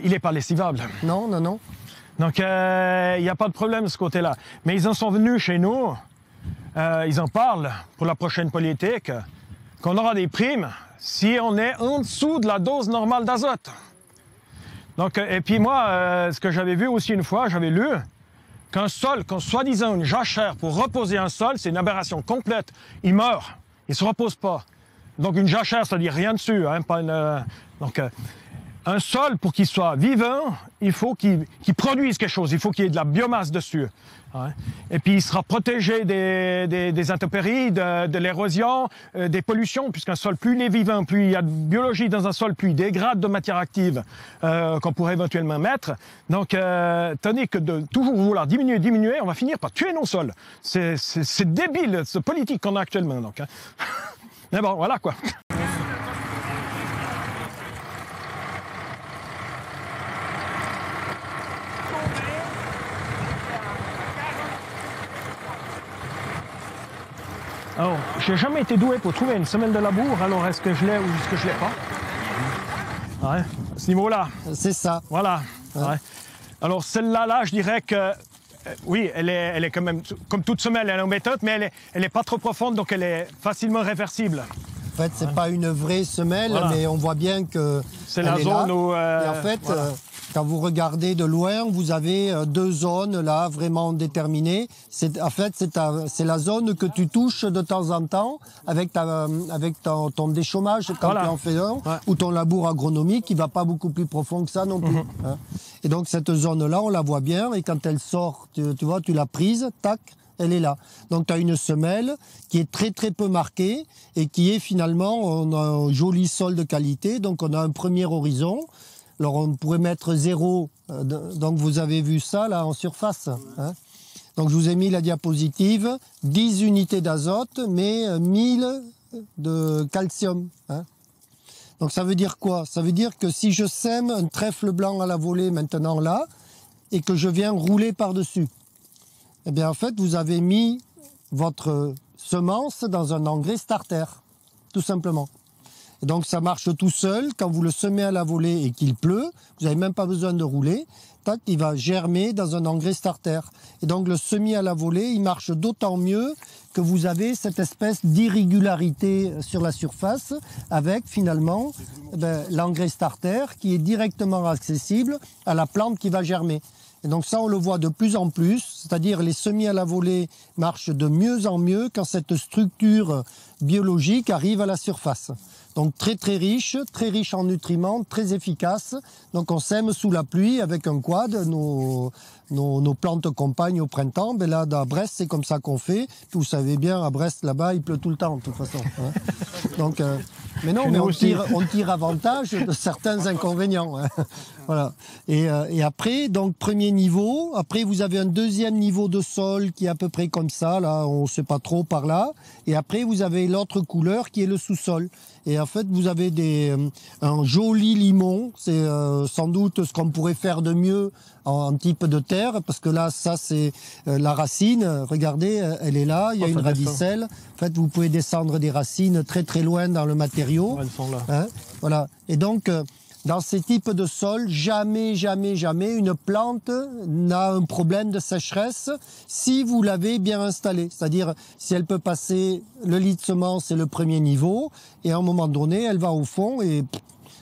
il n'est pas lessivable. Non, non, non. Donc, il n'y a pas de problème de ce côté-là. Mais ils en sont venus chez nous, ils en parlent pour la prochaine politique, qu'on aura des primes si on est en dessous de la dose normale d'azote. Donc, et puis moi, ce que j'avais vu aussi une fois, j'avais lu qu'un sol, qu'on soi-disant une jachère pour reposer un sol, c'est une aberration complète. Il meurt, il ne se repose pas. Donc une jachère, ça ne dit rien dessus. Hein, pas une, donc un sol, pour qu'il soit vivant, il faut qu'il produise quelque chose, il faut qu'il y ait de la biomasse dessus. Hein. Et puis il sera protégé des intempéries, de l'érosion, des pollutions, puisqu'un sol, plus il est vivant, plus il y a de biologie dans un sol, plus il dégrade de matière active qu'on pourrait éventuellement mettre. Donc, tandis que de toujours vouloir diminuer, on va finir par tuer nos sols. C'est débile, cette politique qu'on a actuellement. Donc, hein. Mais bon, voilà quoi. Alors, j'ai jamais été doué pour trouver une semelle de labour, alors est-ce que je l'ai ou est-ce que je l'ai pas? Ouais, à ce niveau-là. C'est ça. Voilà. Ouais. Ouais. Alors, celle-là, je dirais que, oui, elle est quand même, comme toute semelle, elle est en méthode, mais elle est pas trop profonde, donc elle est facilement réversible. En fait, c'est pas une vraie semelle, voilà. Mais on voit bien que c'est la zone là. Où... Et en fait, voilà. Quand vous regardez de loin, vous avez 2 zones là vraiment déterminées. En fait, c'est la zone que tu touches de temps en temps avec ton déchômage quand voilà. Tu en fais un, ouais. Ou ton labour agronomique qui va pas beaucoup plus profond que ça non plus. Hein. Et donc cette zone-là, on la voit bien et quand elle sort, tu vois, tu l'as prise, tac, elle est là. Donc tu as une semelle qui est très très peu marquée et qui est finalement, on a un joli sol de qualité, donc on a un premier horizon. Alors on pourrait mettre 0, donc vous avez vu ça là en surface. Hein. Donc je vous ai mis la diapositive, 10 unités d'azote, mais 1000 de calcium. Hein. Donc ça veut dire quoi? Ça veut dire que si je sème un trèfle blanc à la volée maintenant là, et que je viens rouler par-dessus, eh bien en fait vous avez mis votre semence dans un engrais starter, tout simplement. Et donc ça marche tout seul, quand vous le semez à la volée et qu'il pleut, vous n'avez même pas besoin de rouler, tac, il va germer dans un engrais starter. Et donc le semis à la volée, il marche d'autant mieux que vous avez cette espèce d'irrégularité sur la surface avec finalement l'engrais starter qui est directement accessible à la plante qui va germer. Et donc ça, on le voit de plus en plus, c'est-à-dire les semis à la volée marchent de mieux en mieux quand cette structure biologique arrive à la surface. Donc très riche en nutriments, très efficace. Donc on sème sous la pluie avec un quad, nos plantes compagnes au printemps. Ben là, à Brest, c'est comme ça qu'on fait. Puis vous savez bien, à Brest, là-bas, il pleut tout le temps, de toute façon. Hein. Donc, mais non, mais on tire avantage de certains inconvénients. Hein. Voilà. Et après, donc premier niveau. Après, vous avez un deuxième niveau de sol qui est à peu près comme ça. Là, on ne sait pas trop par là. Et après, vous avez l'autre couleur qui est le sous-sol. Et en fait, vous avez un joli limon. C'est sans doute ce qu'on pourrait faire de mieux en type de terre, parce que là, ça, c'est la racine. Regardez, elle est là. Il y a une radicelle. En fait, vous pouvez descendre des racines très loin dans le matériau. Elles sont là. Hein, voilà. Et donc, dans ces types de sols, jamais une plante n'a un problème de sécheresse si vous l'avez bien installée. C'est-à-dire, si elle peut passer le lit de semence, c'est le premier niveau, et à un moment donné, elle va au fond et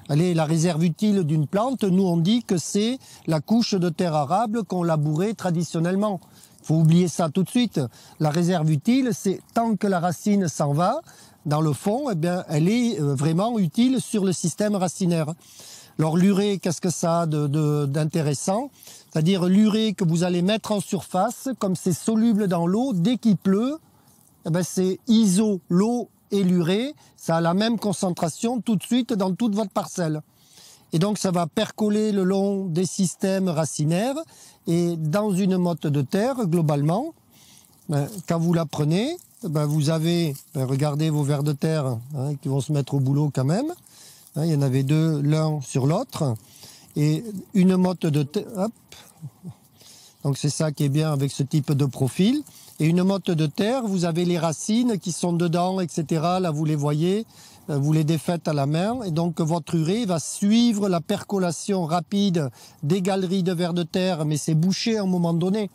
allez, la réserve utile d'une plante, nous on dit que c'est la couche de terre arable qu'on labourait traditionnellement. Il faut oublier ça tout de suite. La réserve utile, c'est tant que la racine s'en va, dans le fond, eh bien, elle est vraiment utile sur le système racinaire. Alors l'urée, qu'est-ce que ça a d'intéressant? C'est-à-dire l'urée que vous allez mettre en surface, comme c'est soluble dans l'eau, dès qu'il pleut, eh bien, c'est iso, l'eau et l'urée, ça a la même concentration tout de suite dans toute votre parcelle. Et donc ça va percoler le long des systèmes racinaires et dans une motte de terre, globalement, quand vous la prenez, vous avez, regardez vos vers de terre hein, qui vont se mettre au boulot quand même. Hein, il y en avait deux, l'un sur l'autre. Et une motte de terre. Donc c'est ça qui est bien avec ce type de profil. Et une motte de terre, vous avez les racines qui sont dedans, etc. Là, vous les voyez, vous les défaites à la main. Et donc votre urée va suivre la percolation rapide des galeries de vers de terre, mais c'est bouché à un moment donné.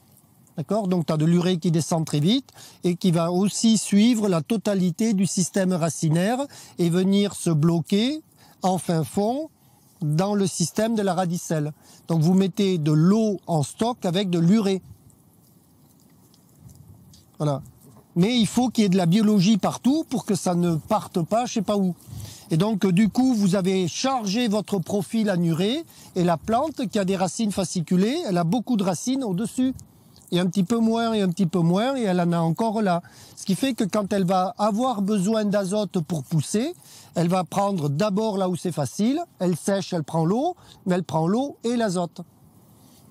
D'accord? Donc, tu as de l'urée qui descend très vite et qui va aussi suivre la totalité du système racinaire et venir se bloquer en fin fond dans le système de la radicelle. Donc, vous mettez de l'eau en stock avec de l'urée. Voilà. Mais il faut qu'il y ait de la biologie partout pour que ça ne parte pas je ne sais pas où. Et donc, du coup, vous avez chargé votre profil en urée et la plante qui a des racines fasciculées, elle a beaucoup de racines au-dessus. Et un petit peu moins, et un petit peu moins, et elle en a encore là. Ce qui fait que quand elle va avoir besoin d'azote pour pousser, elle va prendre d'abord là où c'est facile, elle sèche, elle prend l'eau, mais elle prend l'eau et l'azote.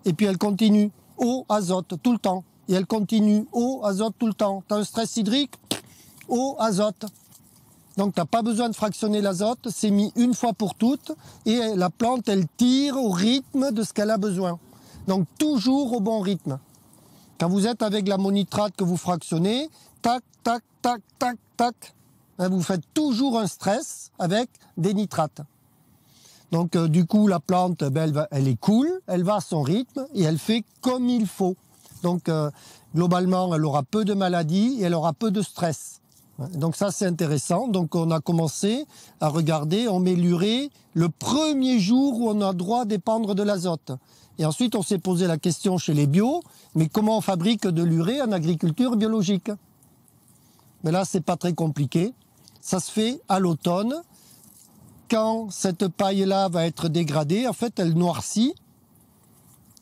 Et puis elle continue, eau, azote, tout le temps. Et elle continue, eau, azote, tout le temps. Tu as un stress hydrique, eau, azote. Donc tu n'as pas besoin de fractionner l'azote, c'est mis une fois pour toutes, et la plante, elle tire au rythme de ce qu'elle a besoin. Donc toujours au bon rythme. Quand vous êtes avec l'ammonitrate que vous fractionnez, tac, tac, tac, tac, tac, vous faites toujours un stress avec des nitrates. Donc du coup, la plante, elle est cool, elle va à son rythme et elle fait comme il faut. Donc globalement, elle aura peu de maladies et elle aura peu de stress. Donc ça, c'est intéressant. Donc on a commencé à regarder, on met l'urée le premier jour où on a droit d'épandre de l'azote. Et ensuite, on s'est posé la question chez les bio, mais comment on fabrique de l'urée en agriculture biologique? Mais là, c'est pas très compliqué. Ça se fait à l'automne. Quand cette paille-là va être dégradée, en fait, elle noircit.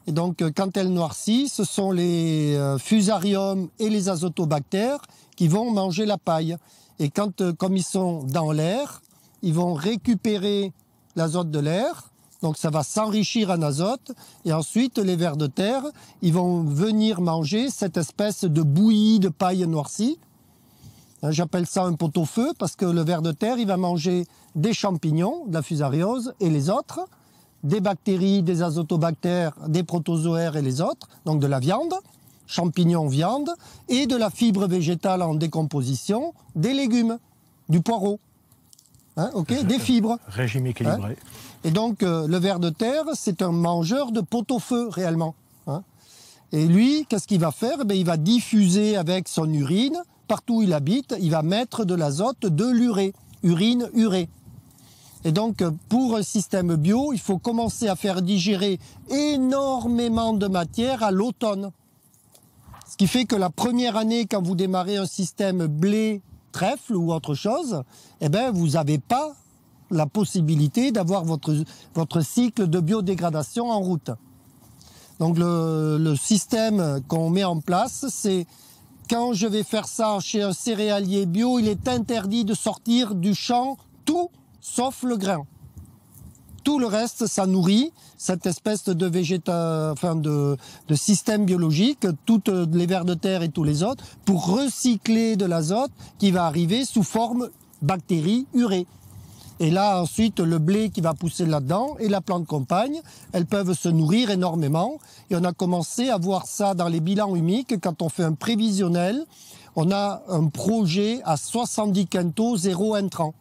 Et donc, quand elle noircit, ce sont les fusariums et les azotobactères qui vont manger la paille. Et quand, comme ils sont dans l'air, ils vont récupérer l'azote de l'air. Donc, ça va s'enrichir en azote. Et ensuite, les vers de terre, ils vont venir manger cette espèce de bouillie de paille noircie. J'appelle ça un pot-au-feu parce que le ver de terre, il va manger des champignons, de la fusariose et les autres, des bactéries, des azotobactères, des protozoaires et les autres, donc de la viande, champignons, viande, et de la fibre végétale en décomposition, des légumes, du poireau, des fibres. Régime équilibré. Et donc, le ver de terre, c'est un mangeur de pot-au-feu, réellement. Et lui, qu'est-ce qu'il va faire? Il va diffuser avec son urine, partout où il habite, il va mettre de l'azote, de l'urée, urine, urée. Et donc, pour un système bio, il faut commencer à faire digérer énormément de matière à l'automne. Ce qui fait que la première année, quand vous démarrez un système blé, trèfle ou autre chose, vous n'avez pas la possibilité d'avoir votre cycle de biodégradation en route. Donc, le système qu'on met en place, c'est quand je vais faire ça chez un céréalier bio, il est interdit de sortir du champ tout sauf le grain. Tout le reste, ça nourrit cette espèce de de système biologique, toutes les vers de terre et tous les autres, pour recycler de l'azote qui va arriver sous forme bactéries, urée. Et là, ensuite, le blé qui va pousser là-dedans et la plante compagne, elles peuvent se nourrir énormément. Et on a commencé à voir ça dans les bilans humiques. Quand on fait un prévisionnel, on a un projet à 70 quintaux, 0 intrant.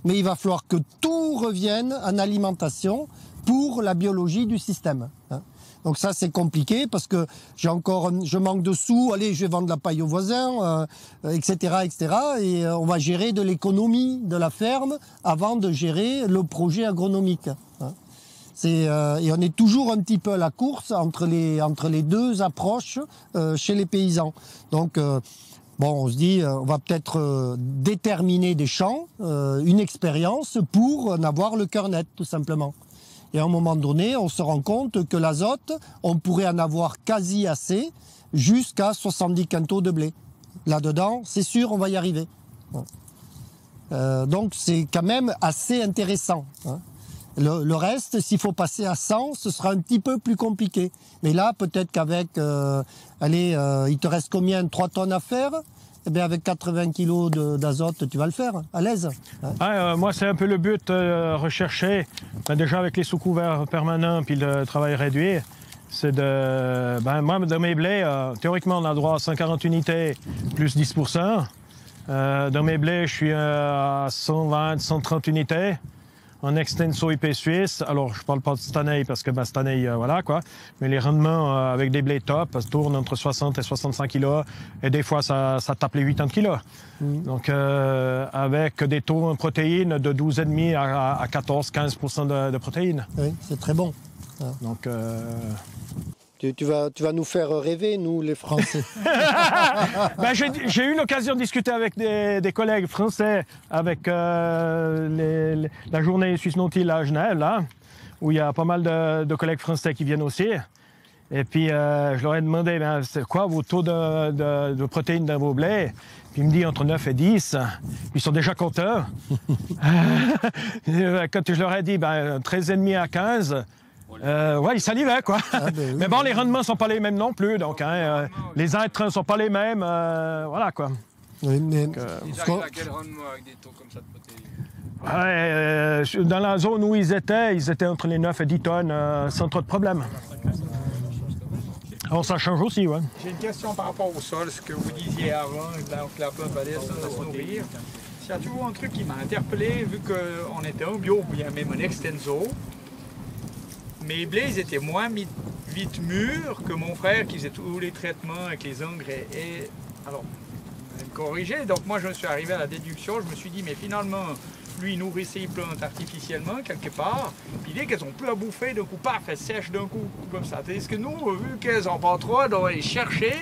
Mais il va falloir que tout revienne en alimentation pour la biologie du système. Donc ça, c'est compliqué parce que je manque de sous, allez, je vais vendre la paille aux voisins, etc., etc. Et on va gérer de l'économie de la ferme avant de gérer le projet agronomique. Et on est toujours un petit peu à la course entre les deux approches chez les paysans. Donc, on se dit, on va peut-être déterminer des champs, une expérience pour en avoir le cœur net, tout simplement. Et à un moment donné, on se rend compte que l'azote, on pourrait en avoir quasi assez jusqu'à 70 quintaux de blé. Là-dedans, c'est sûr, on va y arriver. Donc, c'est quand même assez intéressant. Le reste, s'il faut passer à 100, ce sera un petit peu plus compliqué. Mais là, peut-être qu'avec, il te reste combien? 3 tonnes à faire? Avec 80 kilos d'azote, tu vas le faire, à l'aise. Moi, c'est un peu le but recherché, déjà avec les sous-couverts permanents puis le travail réduit. C'est moi, dans mes blés, théoriquement, on a droit à 140 unités plus 10%. Dans mes blés, je suis à 120, 130 unités. En extenso IP suisse, alors je ne parle pas de cette année parce que cette année, voilà quoi, mais les rendements avec des blés top tournent entre 60 et 65 kilos et des fois ça tape les 80 kilos. Donc avec des taux en protéines de 12,5 à 14-15% de protéines. Oui, c'est très bon. Donc, Tu vas nous faire rêver, nous, les Français. J'ai eu l'occasion de discuter avec des collègues français avec la journée Suisse Nautile à Genève, là, où il y a pas mal de collègues français qui viennent aussi. Et puis, je leur ai demandé, c'est quoi vos taux de protéines dans vos blés? Puis il me dit entre 9 et 10. Ils sont déjà contents. Quand je leur ai dit 13,5 à 15, ils salivaient, quoi. Oui, mais bon, les rendements ne sont pas les mêmes non plus. Donc, les intrants ne sont pas les mêmes. Voilà, quoi. Oui, mais... Ils arrivent à quel rendement avec des taux comme ça de protéines? Dans la zone où ils étaient entre les 9 et 10 tonnes sans trop de problème. Alors, ça change aussi, ouais. J'ai une question par rapport au sol, ce que vous disiez avant, donc la plante va descendre à se nourrir. Il y a toujours un truc qui m'a interpellé, vu qu'on était en bio, il y a même un extenso. Mes blés, ils étaient moins vite mûrs que mon frère qui faisait tous les traitements avec les engrais. Et alors, corrigé, donc moi je me suis arrivé à la déduction, je me suis dit, mais finalement, lui il nourrissait les plantes artificiellement quelque part, puis dès qu'elles n'ont plus à bouffer, d'un coup, paf, elles sèchent d'un coup, comme ça. Tandis que nous, vu qu'elles n'ont pas trop, on doit les chercher,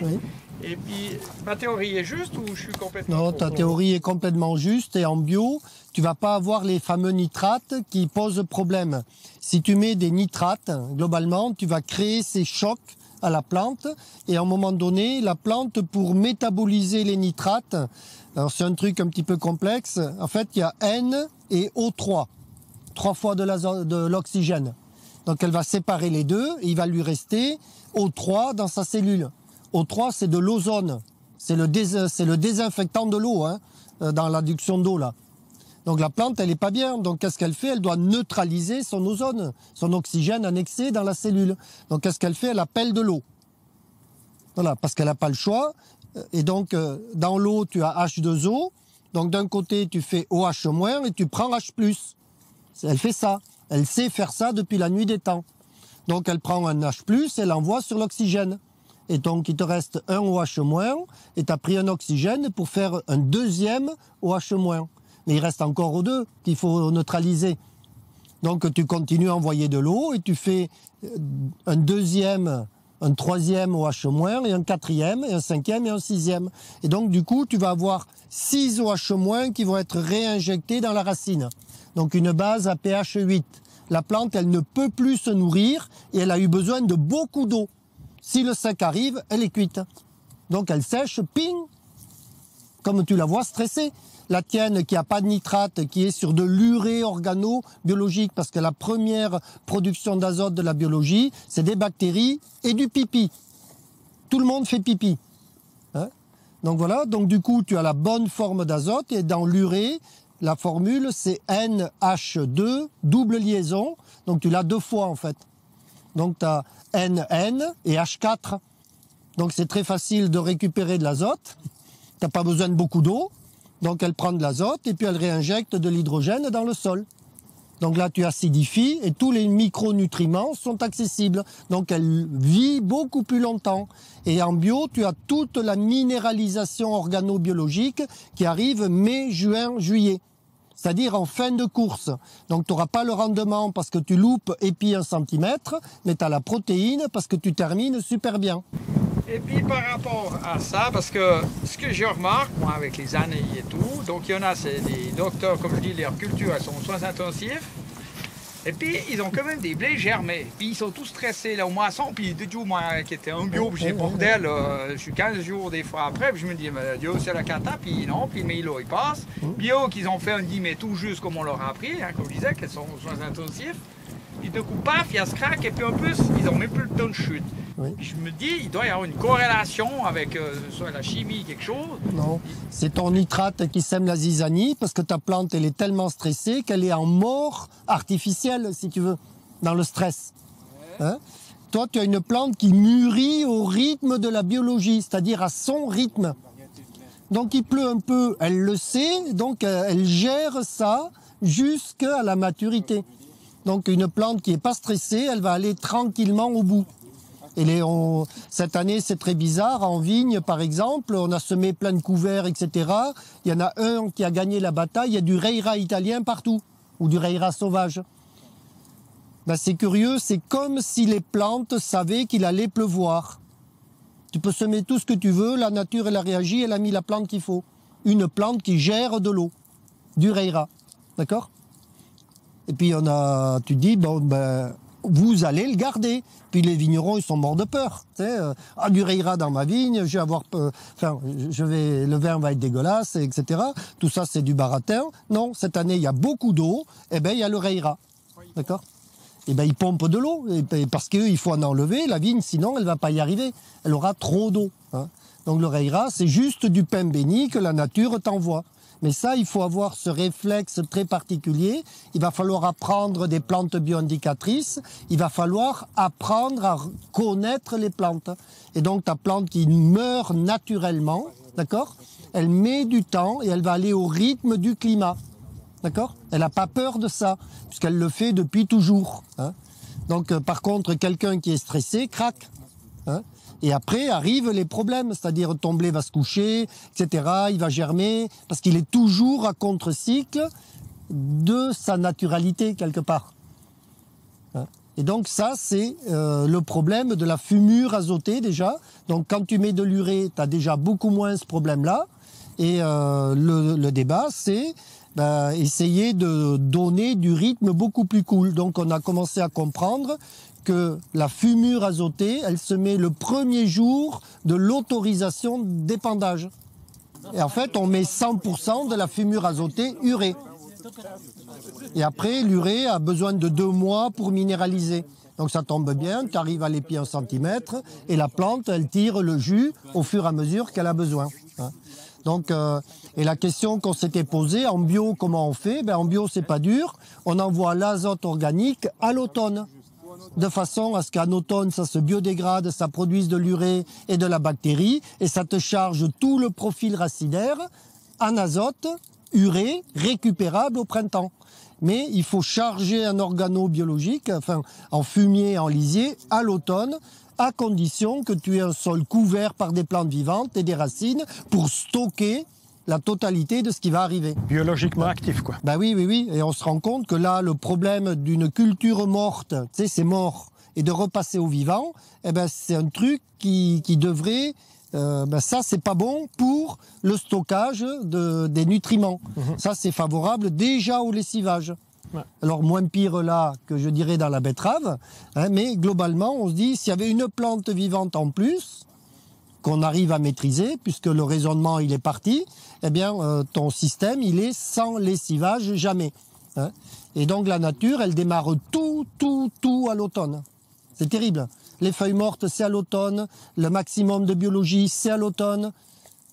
Et puis, ma théorie est juste ou je suis complètement... Non, ta théorie est complètement juste et en bio, tu vas pas avoir les fameux nitrates qui posent problème. Si tu mets des nitrates, globalement, tu vas créer ces chocs à la plante et à un moment donné, la plante, pour métaboliser les nitrates, alors c'est un truc un petit peu complexe, en fait, il y a N et O3, 3 fois de l'oxygène. Donc elle va séparer les deux et il va lui rester O3 dans sa cellule. O3, c'est de l'ozone. C'est le désinfectant de l'eau, hein, dans l'adduction d'eau, là. Donc la plante, elle n'est pas bien. Donc qu'est-ce qu'elle fait? Elle doit neutraliser son ozone, son oxygène annexé dans la cellule. Donc qu'est-ce qu'elle fait? Elle appelle de l'eau. Voilà, parce qu'elle n'a pas le choix. Et donc, dans l'eau, tu as H2O. Donc d'un côté, tu fais OH- et tu prends H+. Elle fait ça. Elle sait faire ça depuis la nuit des temps. Donc elle prend un H+, elle l'envoie sur l'oxygène. Et donc il te reste un OH- et tu as pris un oxygène pour faire un deuxième OH-. Mais il reste encore O2 qu'il faut neutraliser. Donc tu continues à envoyer de l'eau et tu fais un deuxième, un troisième OH- et un quatrième, et un cinquième et un sixième. Et donc du coup tu vas avoir 6 OH- qui vont être réinjectés dans la racine. Donc une base à pH 8. La plante, elle ne peut plus se nourrir et elle a eu besoin de beaucoup d'eau. Si le sec arrive, elle est cuite. Donc elle sèche, ping, comme tu la vois stressée. La tienne qui n'a pas de nitrate, qui est sur de l'urée organo-biologique, parce que la première production d'azote de la biologie, c'est des bactéries et du pipi. Tout le monde fait pipi. Hein? Donc voilà, donc du coup tu as la bonne forme d'azote et dans l'urée, la formule c'est NH2, double liaison, donc tu l'as 2 fois en fait. Donc tu as NN et H4. Donc c'est très facile de récupérer de l'azote. Tu n'as pas besoin de beaucoup d'eau. Donc elle prend de l'azote et puis elle réinjecte de l'hydrogène dans le sol. Donc là tu acidifies et tous les micronutriments sont accessibles. Donc elle vit beaucoup plus longtemps. Et en bio, tu as toute la minéralisation organo-biologique qui arrive mai, juin, juillet. C'est-à-dire en fin de course. Donc tu n'auras pas le rendement parce que tu loupes épi 1 cm, mais tu as la protéine parce que tu termines super bien. Et puis par rapport à ça, parce que ce que je remarque, moi, avec les années et tout, donc il y en a, c'est des docteurs, comme je dis, leur culture, elles sont aux soins intensifs. Et puis, ils ont quand même des blés germés. Puis, ils sont tous stressés là, au moisson. Puis, du coup, moi, qui était un bio, puis j'ai bordel, je suis 15 jours des fois après. Puis, je me dis, mais Dieu, c'est la cata. Puis, non. Puis, mais il passe. Bio, qu'ils ont fait un mais tout juste comme on leur a appris, hein, comme je disais, qu'elles sont aux soins intensifs. Puis, de coup, paf, il y a ce crack. Et puis, en plus, ils n'ont même plus le temps de chute. Oui. Je me dis, il doit y avoir une corrélation avec soit la chimie, quelque chose. Non, c'est ton nitrate qui sème la zizanie parce que ta plante, elle est tellement stressée qu'elle est en mort artificielle, si tu veux, dans le stress. Hein? Toi, tu as une plante qui mûrit au rythme de la biologie, c'est-à-dire à son rythme. Donc, il pleut un peu, elle le sait, donc elle gère ça jusqu'à la maturité. Donc, une plante qui n'est pas stressée, elle va aller tranquillement au bout. Et cette année, c'est très bizarre. En vigne, par exemple, on a semé plein de couverts, etc. Il y en a un qui a gagné la bataille. Il y a du Reira italien partout, ou du Reira sauvage. Ben, c'est curieux, c'est comme si les plantes savaient qu'il allait pleuvoir. Tu peux semer tout ce que tu veux, la nature, elle a réagi, elle a mis la plante qu'il faut. Une plante qui gère de l'eau, du Reira. D'accord? Et puis, tu dis, bon, ben, vous allez le garder. Puis les vignerons, ils sont morts de peur. Tu sais, du Reira dans ma vigne, je vais avoir, le vin va être dégueulasse, etc. Tout ça, c'est du baratin. Non, cette année, il y a beaucoup d'eau. Eh ben, il y a le Reira. D'accord? Eh ben, ils pompent de l'eau parce qu'il faut en enlever. La vigne, sinon, elle va pas y arriver. Elle aura trop d'eau. Hein. Donc le Reira, c'est juste du pain béni que la nature t'envoie. Mais ça, il faut avoir ce réflexe très particulier. Il va falloir apprendre des plantes bioindicatrices. Il va falloir apprendre à connaître les plantes. Et donc, ta plante qui meurt naturellement, d'accord? Elle met du temps et elle va aller au rythme du climat. D'accord? Elle n'a pas peur de ça, puisqu'elle le fait depuis toujours. Hein. Donc, par contre, quelqu'un qui est stressé craque. Hein. Et après arrivent les problèmes, c'est-à-dire ton blé va se coucher, etc. Il va germer, parce qu'il est toujours à contre-cycle de sa naturalité, quelque part. Et donc ça, c'est le problème de la fumure azotée déjà. Donc quand tu mets de l'urée, tu as déjà beaucoup moins ce problème-là. Et le débat, c'est essayer de donner du rythme beaucoup plus cool. Donc on a commencé à comprendre que la fumure azotée, elle se met le premier jour de l'autorisation d'épandage. Et en fait, on met 100% de la fumure azotée urée. Et après, l'urée a besoin de 2 mois pour minéraliser. Donc ça tombe bien, tu arrives à l'épi 1 centimètre et la plante, elle tire le jus au fur et à mesure qu'elle a besoin. Donc, et la question qu'on s'était posée, en bio, comment on fait? En bio, c'est pas dur. On envoie l'azote organique à l'automne, de façon à ce qu'en automne, ça se biodégrade, ça produise de l'urée et de la bactérie, et ça te charge tout le profil racinaire en azote, urée, récupérable au printemps. Mais il faut charger un organobiologique, enfin en fumier, en lisier, à l'automne, à condition que tu aies un sol couvert par des plantes vivantes et des racines pour stocker la totalité de ce qui va arriver. Biologiquement actif, quoi. Oui. Et on se rend compte que là, le problème d'une culture morte, tu sais, c'est mort, et de repasser au vivant, c'est un truc qui devrait... ça, c'est pas bon pour le stockage des nutriments. Ça, c'est favorable déjà au lessivage. Ouais. Alors, moins pire là que je dirais dans la betterave, mais globalement, on se dit, s'il y avait une plante vivante en plus, qu'on arrive à maîtriser, puisque le raisonnement, il est parti, ton système, il est sans lessivage jamais. Et donc, la nature, elle démarre tout à l'automne. C'est terrible. Les feuilles mortes, c'est à l'automne. Le maximum de biologie, c'est à l'automne.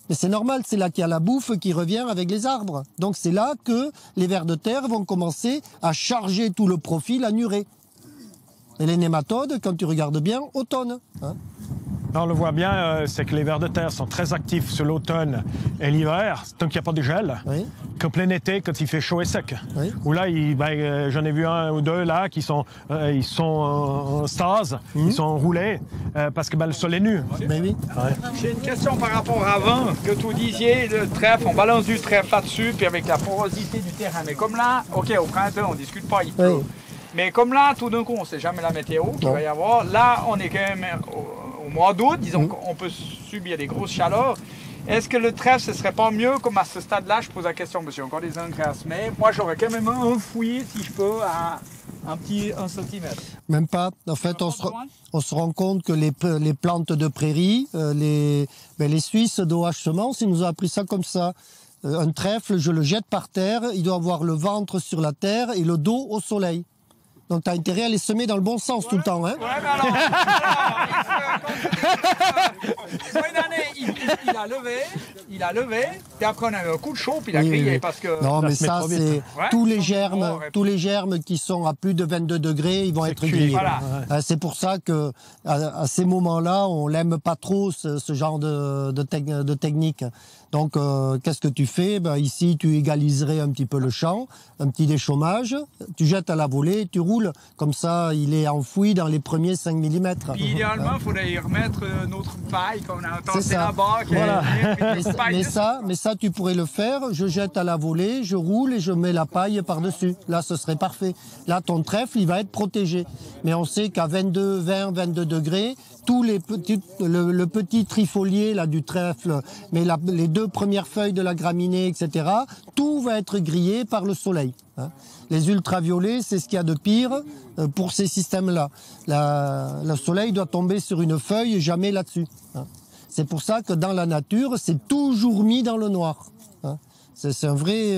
Mais c'est normal, c'est là qu'il y a la bouffe qui revient avec les arbres. Donc c'est là que les vers de terre vont commencer à charger tout le profil en urée. Et les nématodes, quand tu regardes bien, automne. On le voit bien, c'est que les vers de terre sont très actifs sur l'automne et l'hiver, tant qu'il n'y a pas de gel. Oui. Qu'en plein été, quand il fait chaud et sec. Oui. Où là, j'en ai vu 1 ou 2 là qui sont, ils sont en stase, ils sont enroulés parce que le sol est nu. Ben oui. Ouais. J'ai une question par rapport à avant, que vous disiez, le trèfle, on balance du trèfle là-dessus, puis avec la porosité du terrain. Mais comme là, ok, au printemps, on ne discute pas, il pleut. Oui. Mais comme là, tout d'un coup, on ne sait jamais la météo qu'il va y avoir. Là, on est quand même au mois d'août, disons qu'on peut subir des grosses chaleurs. Est-ce que le trèfle, ce serait pas mieux, comme à ce stade-là, je pose la question, monsieur, encore des engrais à semer. Moi, j'aurais quand même enfoui, si je peux, à un petit 1 cm. Même pas. En fait, on se rend compte que les plantes de prairie, les Suisses d'OH Semences, ils nous ont appris ça comme ça. Un trèfle, je le jette par terre, il doit avoir le ventre sur la terre et le dos au soleil. Donc tu as intérêt à les semer dans le bon sens tout le temps. Hein. Ouais, mais alors, une année, il a levé, puis après on a eu un coup de chaud, puis il a crié parce que... Non, mais ça, c'est tous les germes qui sont à plus de 22 degrés, ils vont être grillés. Voilà. C'est pour ça que à ces moments-là, on l'aime pas trop, ce genre de technique. Donc, qu'est-ce que tu fais? Ici, tu égaliserais un petit peu le champ, un petit déchômage, tu jettes à la volée, tu roules. Comme ça, il est enfoui dans les premiers 5 mm. Puis idéalement, il faudrait y remettre notre paille qu'on a entendu là-bas. Voilà. Mais ça, tu pourrais le faire. Je jette à la volée, je roule et je mets la paille par-dessus. Là, ce serait parfait. Là, ton trèfle, il va être protégé. Mais on sait qu'à 22 degrés, le petit trifolier là, du trèfle, mais les 2 premières feuilles de la graminée, etc., tout va être grillé par le soleil. Les ultraviolets, c'est ce qu'il y a de pire pour ces systèmes-là. Le soleil doit tomber sur une feuille, jamais là-dessus. C'est pour ça que dans la nature, c'est toujours mis dans le noir. C'est un vrai...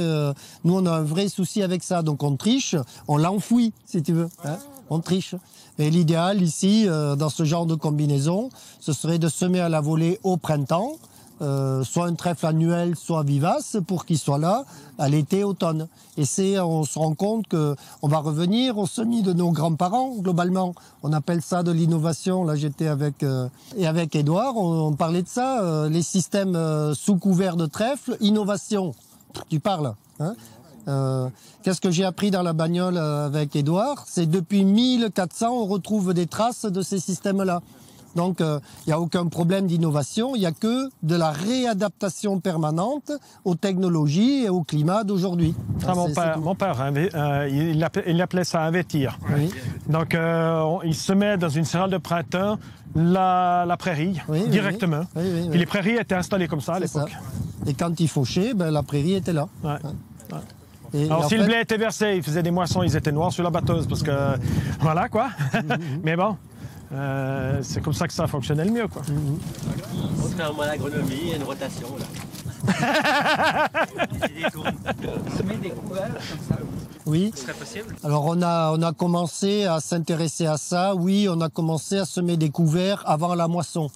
nous, on a un vrai souci avec ça. Donc on triche, on l'enfouit, si tu veux. On triche. Et l'idéal ici, dans ce genre de combinaison, ce serait de semer à la volée au printemps, soit un trèfle annuel, soit vivace, pour qu'il soit là à l'été, automne. Et on se rend compte qu'on va revenir au semis de nos grands-parents, globalement. On appelle ça de l'innovation. Là, j'étais avec Édouard, on parlait de ça, les systèmes sous couvert de trèfle, innovation. Tu parles, hein? Qu'est-ce que j'ai appris dans la bagnole avec Édouard? C'est depuis 1400, on retrouve des traces de ces systèmes-là. Donc, il n'y a aucun problème d'innovation, il n'y a que de la réadaptation permanente aux technologies et au climat d'aujourd'hui. Mon père, il appelait ça investir. Oui. Donc, il semait dans une céréale de printemps la prairie, directement. Oui. Et les prairies étaient installées comme ça à l'époque. Et quand il fauchait, ben, la prairie était là. Ouais. Et alors, si en le fait, blé était versé, ils faisaient des moissons, ils étaient noirs sur la batteuse, parce que, voilà, quoi. Mais bon, c'est comme ça que ça fonctionnait le mieux, quoi. Contrairement à l'agronomie, il y a une rotation, là. Semer des couverts comme ça. oui. Ce serait possible? Alors, on a commencé à s'intéresser à ça. Oui, on a commencé à semer des couverts avant la moisson.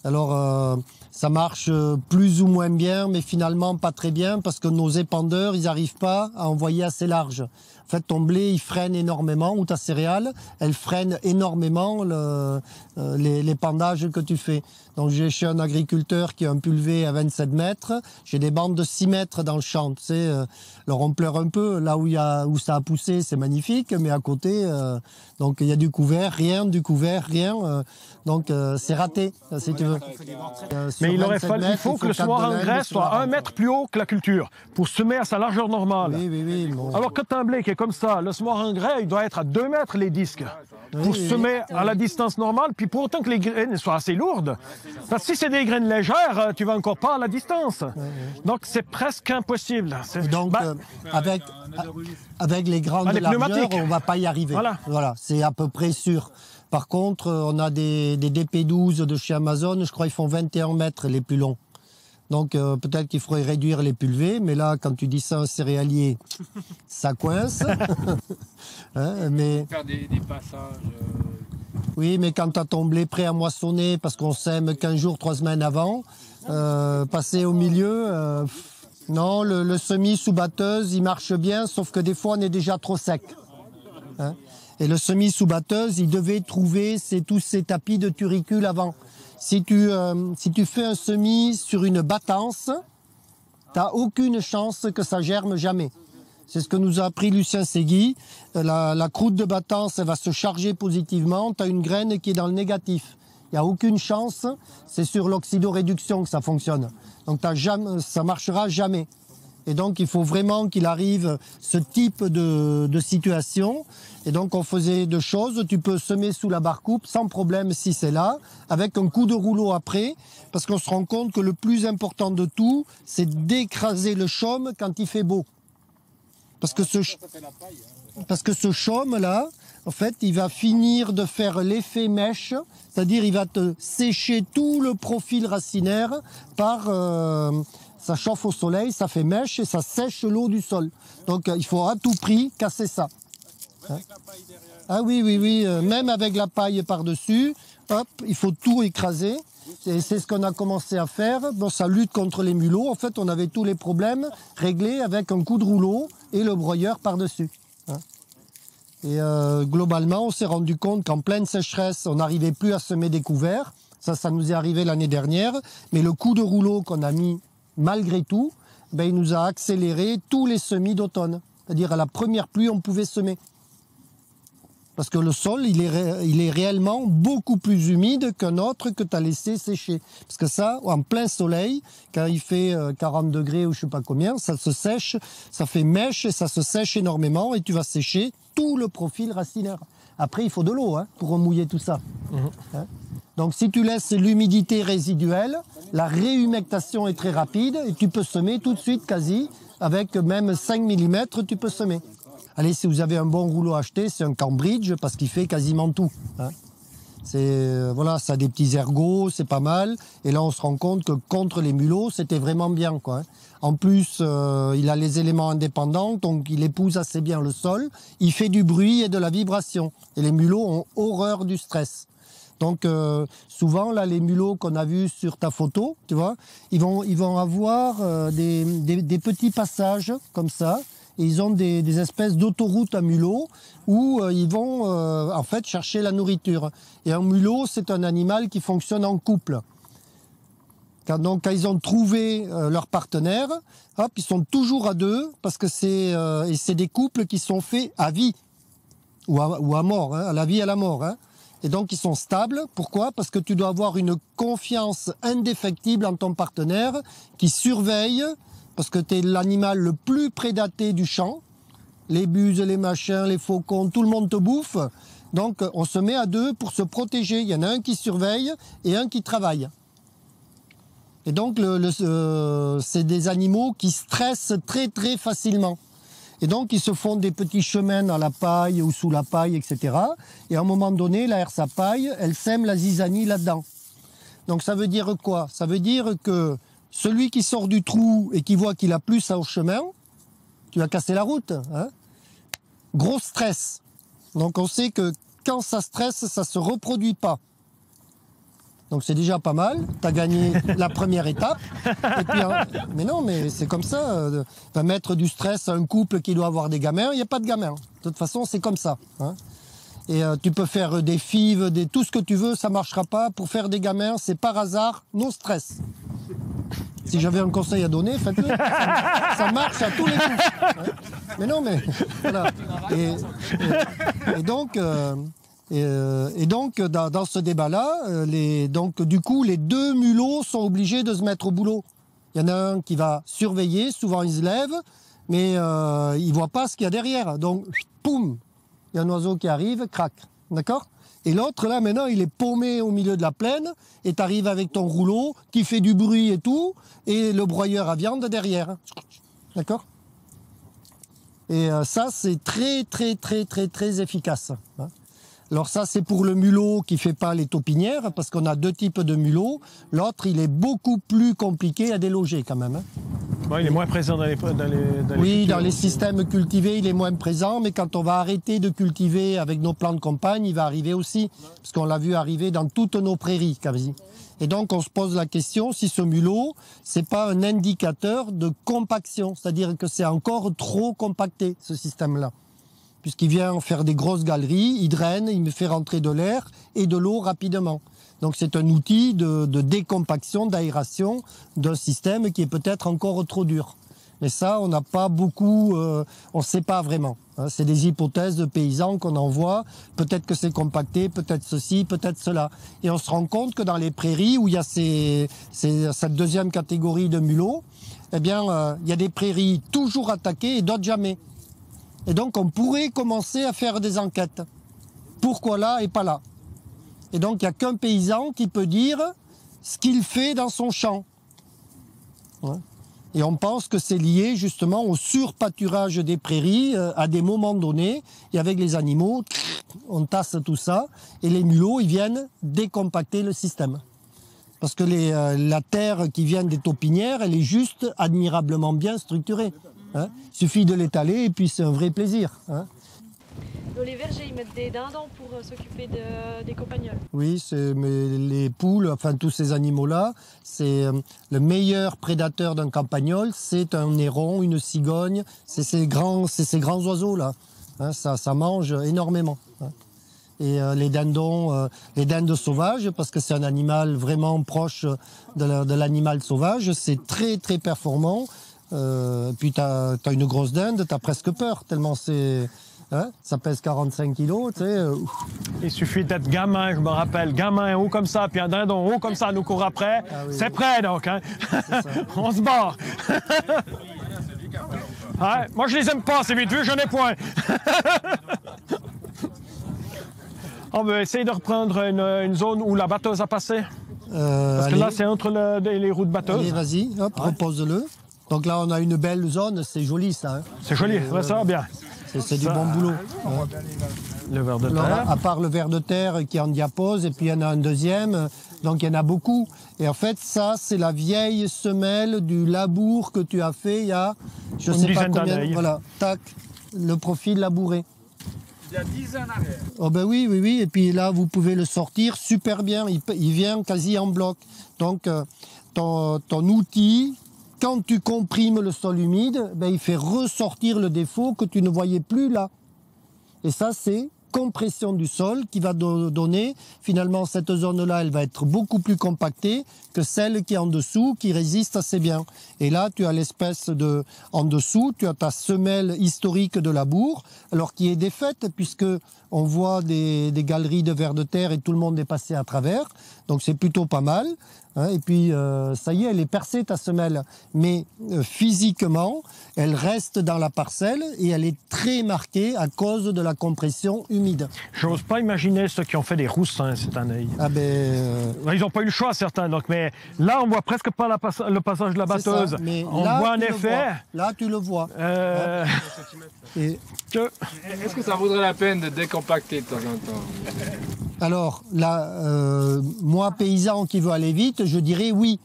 Alors, ça marche plus ou moins bien, mais finalement pas très bien parce que nos épandeurs, ils n'arrivent pas à envoyer assez large. En fait, ton blé, il freine énormément, ou ta céréale, elle freine énormément l'épandage que tu fais. Donc, j'ai chez un agriculteur qui a un pulvé à 27 mètres, j'ai des bandes de 6 mètres dans le champ. Tu sais, alors on pleure un peu, là où ça a poussé, c'est magnifique, mais à côté, donc il y a du couvert, rien, donc c'est raté, si tu veux. Mais il faut que le semoir engrais soit 1 mètre plus haut que la culture pour semer à sa largeur normale. Oui. Bon. Alors que tu as un blé qui est comme ça, le semoir engrais, il doit être à 2 mètres les disques pour semer à la distance normale, puis pour autant que les graines soient assez lourdes. Parce que si c'est des graines légères, tu vas encore pas à la distance. Donc c'est presque impossible. Et donc avec les grandes largeurs, on va pas y arriver. Voilà, c'est à peu près sûr. Par contre, on a des DP12 de chez Amazon, je crois qu'ils font 21 mètres les plus longs. Donc peut-être qu'il faudrait réduire les pulvées, mais là, quand tu dis ça à un céréalier, ça coince. Mais Faire des passages. oui, mais quand tu as ton blé prêt à moissonner, parce qu'on sème 15 jours, 3 semaines avant, passer au milieu, non, le semis sous batteuse, il marche bien, sauf que des fois, on est déjà trop sec. Et le semis sous batteuse, il devait trouver tous ces tapis de turicule avant. Si tu fais un semis sur une battance, tu n'as aucune chance que ça germe jamais. C'est ce que nous a appris Lucien Segui. La croûte de battance, elle va se charger positivement. Tu as une graine qui est dans le négatif. Il n'y a aucune chance. C'est sur l'oxydoréduction que ça fonctionne. Donc ça marchera jamais. Et donc, il faut vraiment qu'il arrive ce type de situation. Et donc, on faisait deux choses. Tu peux semer sous la barre-coupe sans problème si c'est là, avec un coup de rouleau après, parce qu'on se rend compte que le plus important de tout, c'est d'écraser le chaume quand il fait beau. Parce que ce chaume-là, en fait, il va finir de faire l'effet mèche, c'est-à-dire il va te sécher tout le profil racinaire par... ça chauffe au soleil, ça fait mèche et ça sèche l'eau du sol. Donc il faut à tout prix casser ça. Ah oui, même avec la paille par-dessus, hop, il faut tout écraser. Et c'est ce qu'on a commencé à faire. Bon, ça lutte contre les mulots. En fait, on avait tous les problèmes réglés avec un coup de rouleau et le broyeur par-dessus. Et globalement, on s'est rendu compte qu'en pleine sécheresse, on n'arrivait plus à semer des couverts. Ça nous est arrivé l'année dernière. Mais le coup de rouleau qu'on a mis malgré tout, ben, il nous a accéléré tous les semis d'automne. C'est-à-dire à la première pluie, on pouvait semer. Parce que le sol, il est réellement beaucoup plus humide qu'un autre que tu as laissé sécher. Parce que ça, en plein soleil, quand il fait 40 degrés ou je ne sais pas combien, ça se sèche, ça fait mèche et ça se sèche énormément et tu vas sécher tout le profil racinaire. Après, il faut de l'eau pour remouiller tout ça. Donc si tu laisses l'humidité résiduelle, la réhumectation est très rapide et tu peux semer tout de suite quasi, avec même 5 mm, tu peux semer. Allez, si vous avez un bon rouleau à acheter, c'est un Cambridge parce qu'il fait quasiment tout. Voilà, ça a des petits ergots, c'est pas mal. Et là, on se rend compte que contre les mulots, c'était vraiment bien, quoi. En plus, il a les éléments indépendants, donc il épouse assez bien le sol. Il fait du bruit et de la vibration. Et les mulots ont horreur du stress. Donc souvent, là, les mulots qu'on a vus sur ta photo, tu vois, ils vont avoir des petits passages comme ça. Et ils ont des espèces d'autoroutes à mulots où ils vont en fait chercher la nourriture. Et un mulot, c'est un animal qui fonctionne en couple. Quand ils ont trouvé leur partenaire, hop, ils sont toujours à deux parce que c'est des couples qui sont faits à vie ou à mort, à la vie et à la mort. Et donc, ils sont stables. Pourquoi? Parce que tu dois avoir une confiance indéfectible en ton partenaire qui surveille, parce que tu es l'animal le plus prédaté du champ. Les buses, les machins, les faucons, tout le monde te bouffe. Donc, on se met à deux pour se protéger. Il y en a un qui surveille et un qui travaille. Et donc, c'est des animaux qui stressent très, très facilement. Et donc, ils se font des petits chemins dans la paille ou sous la paille, etc. Et à un moment donné, la herse à paille, elle sème la zizanie là-dedans. Donc, ça veut dire quoi? Ça veut dire que celui qui sort du trou et qui voit qu'il a plus ça au chemin, tu vas casser la route. Hein? Gros stress. Donc, on sait que quand ça stresse, ça ne se reproduit pas. Donc c'est déjà pas mal, tu as gagné la première étape. Et puis, mais non, mais c'est comme ça. Va mettre du stress à un couple qui doit avoir des gamins, il n'y a pas de gamins. De toute façon, c'est comme ça. Hein. Et tu peux faire des fives, tout ce que tu veux, ça ne marchera pas. Pour faire des gamins, c'est par hasard, non stress. Si j'avais un conseil à donner, faites-le. Ça marche à tous les coups. Hein. Mais non, mais voilà. Et donc... Et donc, dans ce débat-là, du coup, les deux mulots sont obligés de se mettre au boulot. Il y en a un qui va surveiller, souvent il se lève, mais il ne voit pas ce qu'il y a derrière. Donc, poum, il y a un oiseau qui arrive, crac, d'accord? Et l'autre, là, maintenant, il est paumé au milieu de la plaine, et tu arrives avec ton rouleau, qui fait du bruit et tout, et le broyeur à viande derrière. D'accord? Et ça, c'est très, très, très, très, très efficace. Hein. Alors ça, c'est pour le mulot qui ne fait pas les taupinières, parce qu'on a deux types de mulots. L'autre, il est beaucoup plus compliqué à déloger quand même. Hein. Bon, il est moins présent dans les oui, dans les systèmes cultivés, il est moins présent, mais quand on va arrêter de cultiver avec nos plants de campagne, il va arriver aussi, parce qu'on l'a vu arriver dans toutes nos prairies, quasi. Et donc, on se pose la question si ce mulot, c'est pas un indicateur de compaction, c'est-à-dire que c'est encore trop compacté, ce système-là. Puisqu'il vient faire des grosses galeries, il draine, il me fait rentrer de l'air et de l'eau rapidement. Donc c'est un outil de décompaction, d'aération d'un système qui est peut-être encore trop dur. Mais ça, on n'a pas beaucoup, on ne sait pas vraiment. Hein. C'est des hypothèses de paysans qu'on envoie. Peut-être que c'est compacté, peut-être ceci, peut-être cela. Et on se rend compte que dans les prairies où il y a cette deuxième catégorie de mulots, eh bien, il y a des prairies toujours attaquées et d'autres jamais. Et donc, on pourrait commencer à faire des enquêtes. Pourquoi là et pas là? Et donc, il n'y a qu'un paysan qui peut dire ce qu'il fait dans son champ. Ouais. Et on pense que c'est lié justement au surpâturage des prairies à des moments donnés. Et avec les animaux, on tasse tout ça. Et les mulots, ils viennent décompacter le système. Parce que la terre qui vient des taupinières, elle est juste admirablement bien structurée. Hein. Il suffit de l'étaler et puis c'est un vrai plaisir. Hein. Dans les vergers, ils mettent des dindons pour s'occuper des compagnols. Oui, mais les poules, enfin tous ces animaux-là, c'est le meilleur prédateur d'un campagnol, c'est un héron, une cigogne, c'est ces grands oiseaux-là. Hein, ça mange énormément. Hein. Et les dindes sauvages, parce que c'est un animal vraiment proche de l'animal sauvage, c'est très très performant. Puis tu as une grosse dinde, tu as presque peur, tellement c'est... Hein, ça pèse 45 kilos, tu sais. Il suffit d'être gamin, je me rappelle, gamin haut comme ça, puis un dindon haut comme ça nous court après. Ah oui, c'est prêt donc, hein. On se barre. Ouais, moi je les aime pas, c'est vite vu, j'en ai point. On va essayer de reprendre une zone où la batteuse a passé. Parce que là c'est entre les routes batteuses. Allez, vas-y, hop, repose-le. Donc là on a une belle zone, c'est joli ça. Hein. C'est joli, ouais, ça va bien. C'est du bon boulot. Le ver de terre. Alors, à part le ver de terre qui est en diapose, et puis il y en a un deuxième, donc il y en a beaucoup. Et en fait, ça, c'est la vieille semelle du labour que tu as fait il y a, je ne sais pas combien, voilà, tac, le profil labouré. Il y a 10 ans en arrière. Oh ben oui, oui, oui, et puis là, vous pouvez le sortir super bien, il vient quasi en bloc. Donc, ton outil... Quand tu comprimes le sol humide, ben, il fait ressortir le défaut que tu ne voyais plus là. Et ça, c'est compression du sol qui va donner, finalement, cette zone-là, elle va être beaucoup plus compactée que celle qui est en dessous, qui résiste assez bien. Et là, tu as l'espèce de... En dessous, tu as ta semelle historique de labour, alors qui est défaite, puisque on voit des galeries de vers de terre et tout le monde est passé à travers. Donc c'est plutôt pas mal. Hein, et puis, ça y est, elle est percée, ta semelle. Mais physiquement, elle reste dans la parcelle et elle est très marquée à cause de la compression humide. J'ose pas imaginer ceux qui ont fait des roussins cette année. Ah ben... Ils n'ont pas eu le choix, certains. Donc, mais là, on voit presque pas le passage de la batteuse. Ça, mais on là, voit un tu le effet. vois. Là, tu le vois. Et... Est-ce que ça vaudrait la peine de décompacter de temps en temps? Alors, là, moi, paysan qui veut aller vite, je dirais oui.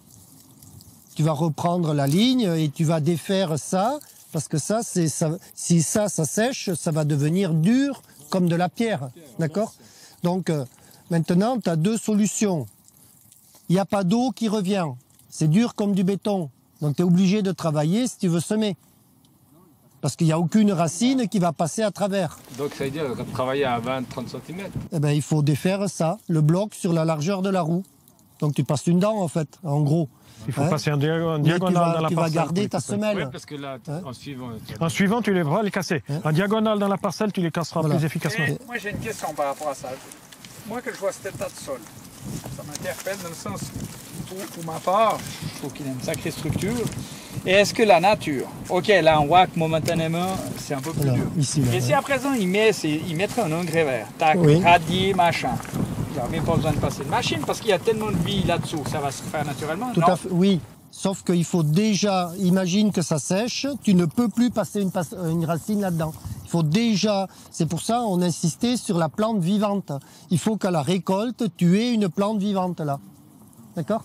Tu vas reprendre la ligne et tu vas défaire ça, parce que ça, si ça sèche, ça va devenir dur comme de la pierre. D'accord? Donc, maintenant, tu as deux solutions. Il n'y a pas d'eau qui revient. C'est dur comme du béton. Donc, tu es obligé de travailler si tu veux semer. Parce qu'il n'y a aucune racine qui va passer à travers. Donc ça veut dire travailler à 20-30 cm. Eh ben, il faut défaire ça, le bloc sur la largeur de la roue. Donc tu passes une dent en fait, en gros. Il faut passer un diagonal dans la tu vas parcelle. garder ta semelle. Oui, parce que là, en suivant... En suivant, tu les vas les casser. En diagonale dans la parcelle, tu les casseras Voilà. plus efficacement. Et moi j'ai une question par rapport à ça. Moi que je vois cet état de sol, ça m'interpelle dans le sens où, pour ma part, je trouve qu'il a une sacrée structure. Et est-ce que la nature, ok là on voit que momentanément c'est un peu plus Voilà, dur. ici, là, Et si à présent il mettrait un engrais vert, tac, Oui. radier, machin, il n'y a même pas besoin de passer de machine parce qu'il y a tellement de vie là-dessous, ça va se faire naturellement. Tout à fait, oui. Sauf qu'il faut déjà, imagine que ça sèche, tu ne peux plus passer une racine là-dedans. Il faut déjà, c'est pour ça on insistait sur la plante vivante. Il faut qu'à la récolte, tu aies une plante vivante là. D'accord ?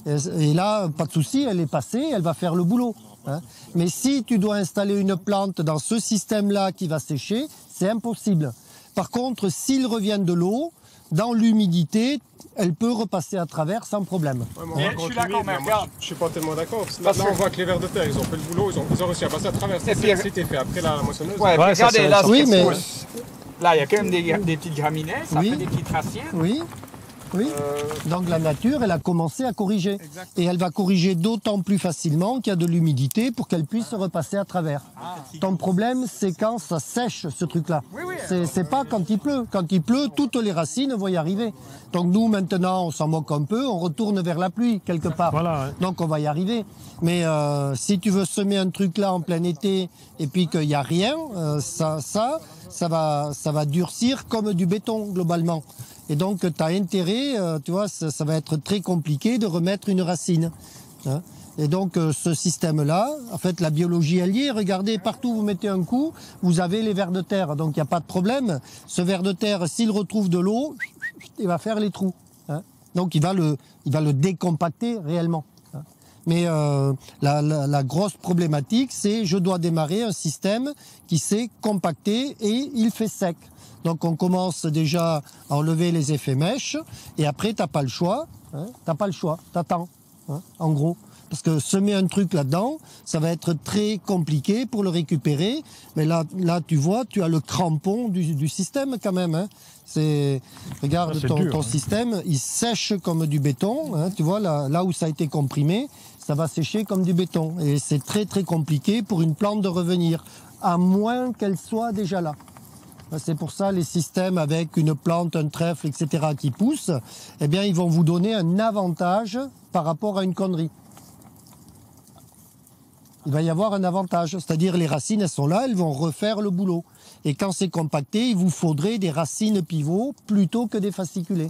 Et là, pas de souci, elle est passée, elle va faire le boulot. Hein. Mais si tu dois installer une plante dans ce système-là qui va sécher, c'est impossible. Par contre, s'il revient de l'eau, dans l'humidité, elle peut repasser à travers sans problème. Ouais, Mais je suis d'accord, mais regarde. Je suis pas tellement d'accord. Parce que là, on voit que les vers de terre, ils ont fait le boulot, ils ont réussi à passer à travers. Et puis- C'était fait après la moissonneuse. Ouais, Ouais, ça, regardez, c'est- là, Oui, ce qui mais- pousse. Là, il y a quand même des petites graminées, ça Oui. fait des petites racines. Oui, oui. Donc la nature, elle a commencé à corriger. Et elle va corriger d'autant plus facilement qu'il y a de l'humidité pour qu'elle puisse repasser à travers. Ton problème, c'est quand ça sèche, ce truc-là. Oui, oui. C'est pas quand il pleut. Quand il pleut, toutes les racines vont y arriver. Donc nous, maintenant, on s'en moque un peu, on retourne vers la pluie, quelque part. Voilà, ouais. Donc on va y arriver. Mais si tu veux semer un truc là en plein été et puis qu'il n'y a rien, ça va durcir comme du béton, globalement. Et donc, tu as intérêt, tu vois, ça va être très compliqué de remettre une racine. Hein. Et donc, ce système-là, en fait, la biologie, elle y est. Regardez, partout où vous mettez un coup, vous avez les vers de terre. Donc, il n'y a pas de problème. Ce ver de terre, s'il retrouve de l'eau, il va faire les trous. Hein. Donc, il va le décompacter réellement. Hein. Mais la grosse problématique, c'est je dois démarrer un système qui s'est compacté et il fait sec. Donc on commence déjà à enlever les effets mèches et après t'as pas le choix, hein, t'attends, hein, en gros. Parce que semer un truc là-dedans, ça va être très compliqué pour le récupérer. Mais là tu vois, tu as le crampon du système quand même. Hein. Regarde c'est ton dur, hein. système, il sèche comme du béton. Hein, tu vois, là où ça a été comprimé, ça va sécher comme du béton. Et c'est très très compliqué pour une plante de revenir, à moins qu'elle soit déjà là. C'est pour ça les systèmes avec une plante, un trèfle, etc. qui poussent, eh bien ils vont vous donner un avantage par rapport à une connerie. Il va y avoir un avantage, c'est-à-dire les racines, elles sont là, elles vont refaire le boulot. Et quand c'est compacté, il vous faudrait des racines pivots plutôt que des fasciculés.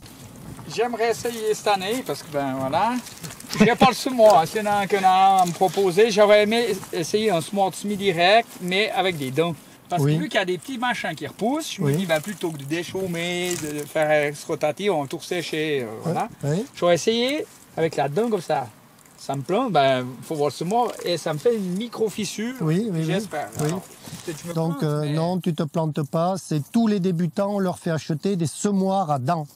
J'aimerais essayer cette année parce que ben voilà, j'ai pas le semoir. S'il y en a un qu'on a à me proposer, j'aurais aimé essayer un semoir de semi-direct, mais avec des dents. Parce Oui. que vu qu'il y a des petits machins qui repoussent, je me Oui. dis ben, plutôt que de déchaumer, de faire se rotater, on tour sécher, voilà. Oui. J'aurais essayé avec la dent comme ça. Ça me plante, ben faut voir le semoir et ça me fait une micro-fissure. Oui, oui, oui. J'espère. Oui. Alors, peut-être que je me Donc plante, mais- non, tu te plantes pas. C'est tous les débutants, on leur fait acheter des semoirs à dents.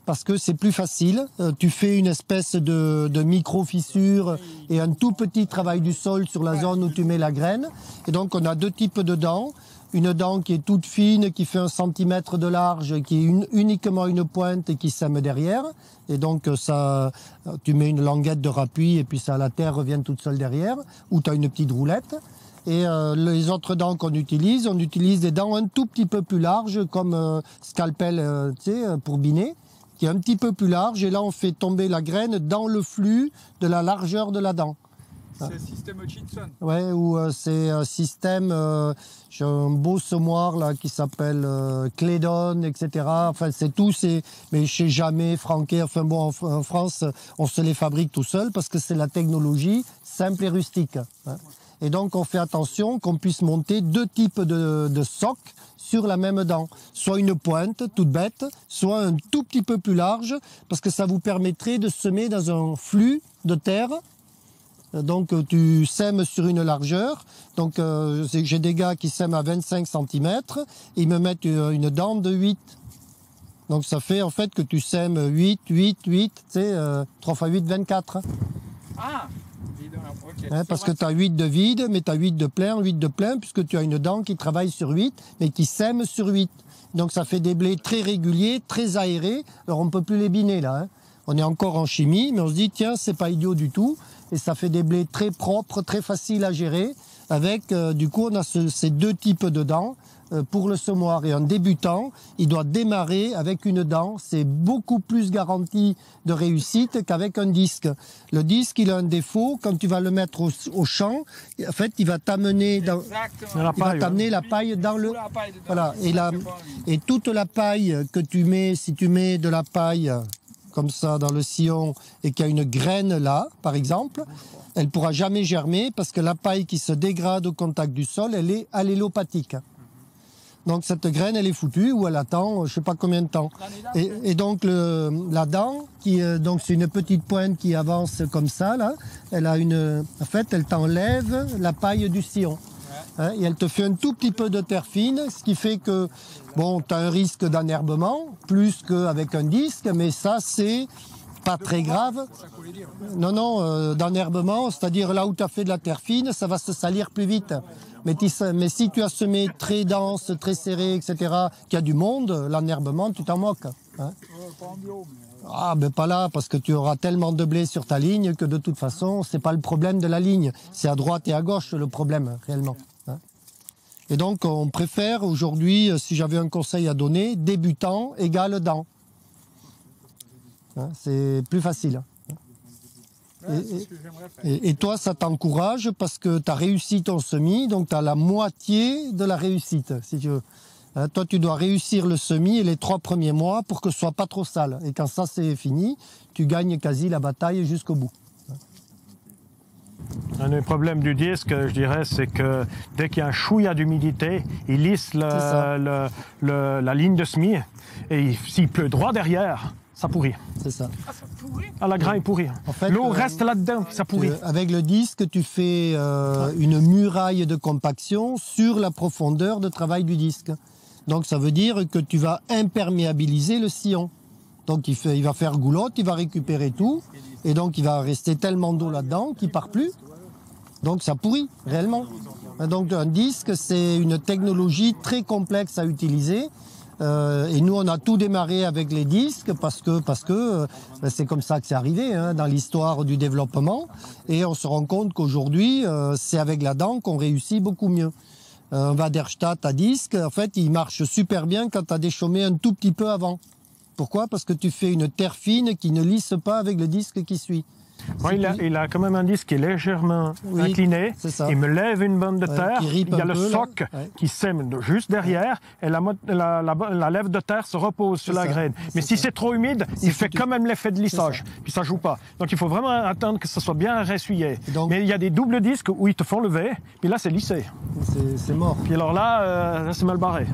Parce que c'est plus facile. Tu fais une espèce de micro-fissure et un tout petit travail du sol sur la zone où tu mets la graine. Et donc on a deux types de dents. une dent qui est toute fine, qui fait 1 centimètre de large, qui est uniquement une pointe et qui sème derrière. Et donc, ça, tu mets une languette de rappui et puis ça, la terre revient toute seule derrière. Ou tu as une petite roulette. Et les autres dents qu'on utilise, on utilise des dents un tout petit peu plus larges, comme scalpel, tu sais, pour biner, qui est un petit peu plus large. Et là, on fait tomber la graine dans le flux de la largeur de la dent. C'est le système Hutchinson. Ouais, ou c'est un système, j'ai un beau semoir là qui s'appelle Clédon, etc. Enfin, c'est tout, mais chez Jamais, Franquet, enfin bon, en France, on se les fabrique tout seul parce que c'est la technologie simple et rustique. Hein. Et donc, on fait attention qu'on puisse monter 2 types de socs sur la même dent. Soit une pointe, toute bête, soit un tout petit peu plus large, parce que ça vous permettrait de semer dans un flux de terre. Donc tu sèmes sur une largeur, donc j'ai des gars qui sèment à 25 cm, ils me mettent une dent de 8. Donc ça fait en fait que tu sèmes 8, 8, 8, tu sais, 3 x 8, 24. Ah, okay. Hein, parce que tu as 8 de vide, mais tu as 8 de plein, puisque tu as une dent qui travaille sur 8, mais qui sème sur 8. Donc ça fait des blés très réguliers, très aérés, alors on ne peut plus les biner là. Hein. On est encore en chimie, mais on se dit, tiens, c'est pas idiot du tout. Et ça fait des blés très propres, très faciles à gérer. Avec, du coup, on a ces 2 types de dents pour le semoir. Et un débutant, il doit démarrer avec une dent. C'est beaucoup plus garanti de réussite qu'avec un disque. Le disque, il a un défaut. Quand tu vas le mettre au champ, en fait, il va t'amener dans, la paille dans le... Voilà. Et toute la paille que tu mets, si tu mets de la paille comme ça dans le sillon et qu'il y a une graine là, par exemple, elle ne pourra jamais germer parce que la paille qui se dégrade au contact du sol, elle est allélopathique. Donc cette graine, elle est foutue ou elle attend je ne sais pas combien de temps. Et donc la dent, donc c'est une petite pointe qui avance comme ça, là, en fait, elle t'enlève la paille du sillon. Hein, et elle te fait un tout petit peu de terre fine, ce qui fait que, bon, tu as un risque d'enherbement, plus qu'avec un disque, mais ça, c'est pas très grave. Non, non, d'enherbement, c'est-à-dire là où tu as fait de la terre fine, ça va se salir plus vite. Mais si tu as semé très dense, très serré, etc., qu'il y a du monde, l'enherbement, tu t'en moques. Hein. Ah, ben pas là, parce que tu auras tellement de blé sur ta ligne que de toute façon, c'est pas le problème de la ligne. C'est à droite et à gauche le problème, réellement. Hein. Et donc, on préfère aujourd'hui, si j'avais un conseil à donner, débutant égale dent. Hein, c'est plus facile. Et toi, ça t'encourage parce que tu as réussi ton semis, donc tu as la moitié de la réussite, si tu veux. Hein, toi, tu dois réussir le semis et les 3 premiers mois pour que ce soit pas trop sale. Et quand ça, c'est fini, tu gagnes quasi la bataille jusqu'au bout. Un des problèmes du disque, je dirais, c'est que dès qu'il y a un chouïa d'humidité, il lisse la ligne de semis. Et s'il pleut droit derrière, ça pourrit. C'est ça. Ah, ça pourrit? Ah, la grain est pourri. En fait, l'eau reste là-dedans, ça pourrit. Avec le disque, tu fais une muraille de compaction sur la profondeur de travail du disque. Donc ça veut dire que tu vas imperméabiliser le sillon. Donc il va faire goulotte, il va récupérer tout. Et donc il va rester tellement d'eau là-dedans qu'il ne part plus. Donc ça pourrit, réellement. Donc un disque, c'est une technologie très complexe à utiliser. Et nous, on a tout démarré avec les disques parce que c'est comme ça que c'est arrivé hein, dans l'histoire du développement. Et on se rend compte qu'aujourd'hui, c'est avec la dent qu'on réussit beaucoup mieux. Un Waderstadt à disque, en fait, il marche super bien quand tu as déchaumé un tout petit peu avant. Pourquoi? Parce que tu fais une terre fine qui ne lisse pas avec le disque qui suit. Moi, il a quand même un disque qui est légèrement incliné. Il me lève une bande de terre. Il y a le soc qui sème juste derrière. Et la lèvre de terre se repose sur la graine. Mais si c'est trop humide, il fait quand même l'effet de lissage. Puis ça ne joue pas. Donc il faut vraiment attendre que ça soit bien ressuyé. Mais il y a des doubles disques où ils te font lever. Puis là, c'est lissé. C'est mort. Puis alors là, c'est mal barré.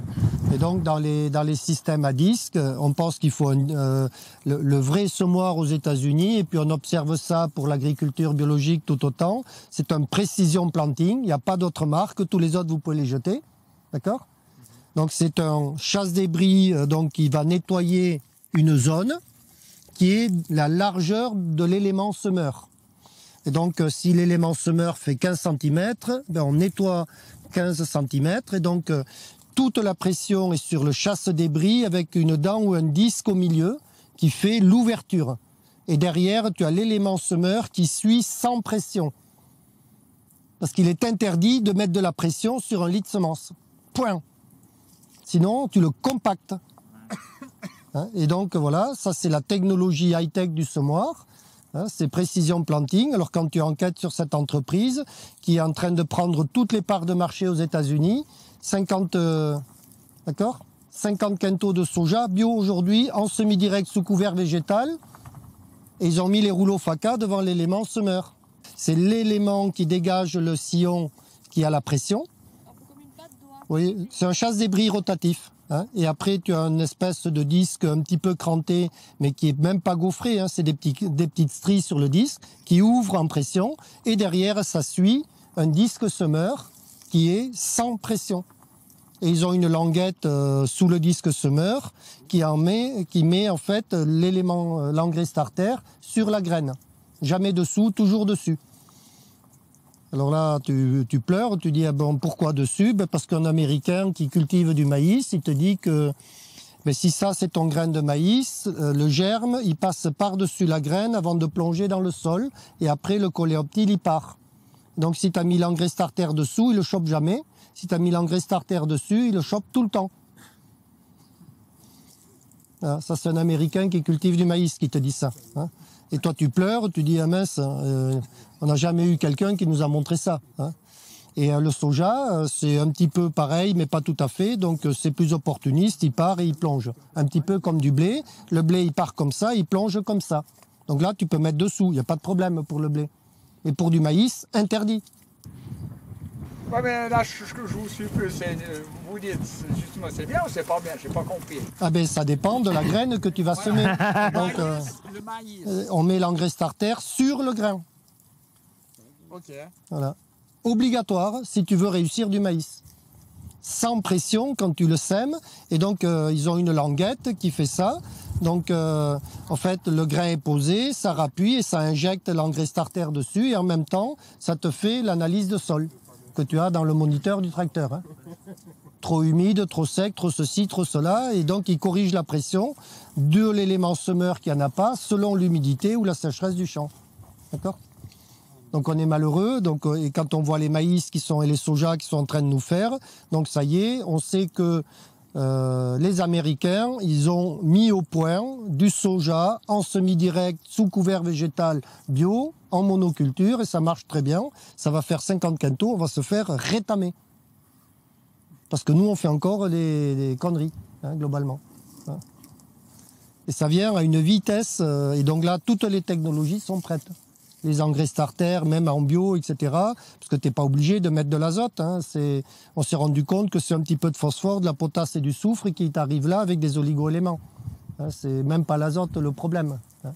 Et donc dans les systèmes à disque, on pense qu'il faut le vrai semoir aux États-Unis. Et puis on observe ça pour l'agriculture biologique tout autant. C'est un précision planting, il n'y a pas d'autre marque, tous les autres vous pouvez les jeter, d'accord? Donc c'est un chasse-débris donc qui va nettoyer une zone qui est la largeur de l'élément semeur. Et donc si l'élément semeur fait 15 cm, ben, on nettoie 15 cm. Et donc, toute la pression est sur le chasse-débris avec une dent ou un disque au milieu qui fait l'ouverture. Et derrière, tu as l'élément semeur qui suit sans pression. Parce qu'il est interdit de mettre de la pression sur un lit de semences. Point. Sinon, tu le compactes. Hein, et donc, voilà, ça c'est la technologie high-tech du semoir. Hein, c'est Precision Planting. Alors, quand tu enquêtes sur cette entreprise qui est en train de prendre toutes les parts de marché aux États-Unis, 50 quintaux de soja bio aujourd'hui en semi-direct sous couvert végétal. Et ils ont mis les rouleaux FACA devant l'élément semeur. C'est l'élément qui dégage le sillon qui a la pression. Oui, c'est un chasse-débris rotatif. Hein, et après, tu as une espèce de disque un petit peu cranté, mais qui est même pas gaufré. Hein, c'est des petites stries sur le disque qui ouvrent en pression. Et derrière, ça suit un disque semeur qui est sans pression. Et ils ont une languette sous le disque semeur qui met en fait l'élément, l'engrais starter sur la graine. Jamais dessous, toujours dessus. Alors là, tu pleures, tu dis, ah bon, pourquoi dessus? Ben parce qu'un Américain qui cultive du maïs, il te dit que ben si ça c'est ton grain de maïs, le germe, il passe par-dessus la graine avant de plonger dans le sol, et après le coléoptile, il part. Donc si tu as mis l'engrais starter dessous, il le chope jamais. Si tu as mis l'engrais starter dessus, il le chope tout le temps. Ah, ça c'est un Américain qui cultive du maïs qui te dit ça. Hein. Et toi tu pleures, tu dis, ah mince, on n'a jamais eu quelqu'un qui nous a montré ça. Hein. Et le soja, c'est un petit peu pareil, mais pas tout à fait. Donc c'est plus opportuniste, il part et il plonge. Un petit peu comme du blé. Le blé, il part comme ça, il plonge comme ça. Donc là, tu peux mettre dessous, il n'y a pas de problème pour le blé. Mais pour du maïs, interdit. Ouais, mais là, je vous suis plus. Vous dites, justement, c'est bien ou c'est pas bien? Je n'ai pas compris. Ah ben, ça dépend de la graine que tu vas semer. Donc, le maïs. On met l'engrais starter sur le grain. OK. Voilà. Obligatoire si tu veux réussir du maïs. Sans pression quand tu le sèmes. Et donc, ils ont une languette qui fait ça. Donc, en fait, le grain est posé, ça rappuie et ça injecte l'engrais starter dessus. Et en même temps, ça te fait l'analyse de sol que tu as dans le moniteur du tracteur. Hein. Trop humide, trop sec, trop ceci, trop cela. Et donc, il corrige la pression de l'élément semeur qu'il n'y en a pas selon l'humidité ou la sécheresse du champ. D'accord ? Donc, on est malheureux. Donc, et quand on voit les maïs et les sojas qui sont en train de nous faire, donc ça y est, on sait que les Américains, ils ont mis au point du soja en semi-direct sous couvert végétal bio, en monoculture, et ça marche très bien. Ça va faire 50 quintaux, on va se faire rétamer. Parce que nous, on fait encore des conneries, hein, globalement. Hein. Et ça vient à une vitesse, et donc là, toutes les technologies sont prêtes. Les engrais starter, même en bio, etc. Parce que tu n'es pas obligé de mettre de l'azote. Hein. On s'est rendu compte que c'est un petit peu de phosphore, de la potasse et du soufre qui t'arrive là avec des oligo-éléments. Hein, c'est même pas l'azote le problème. Hein.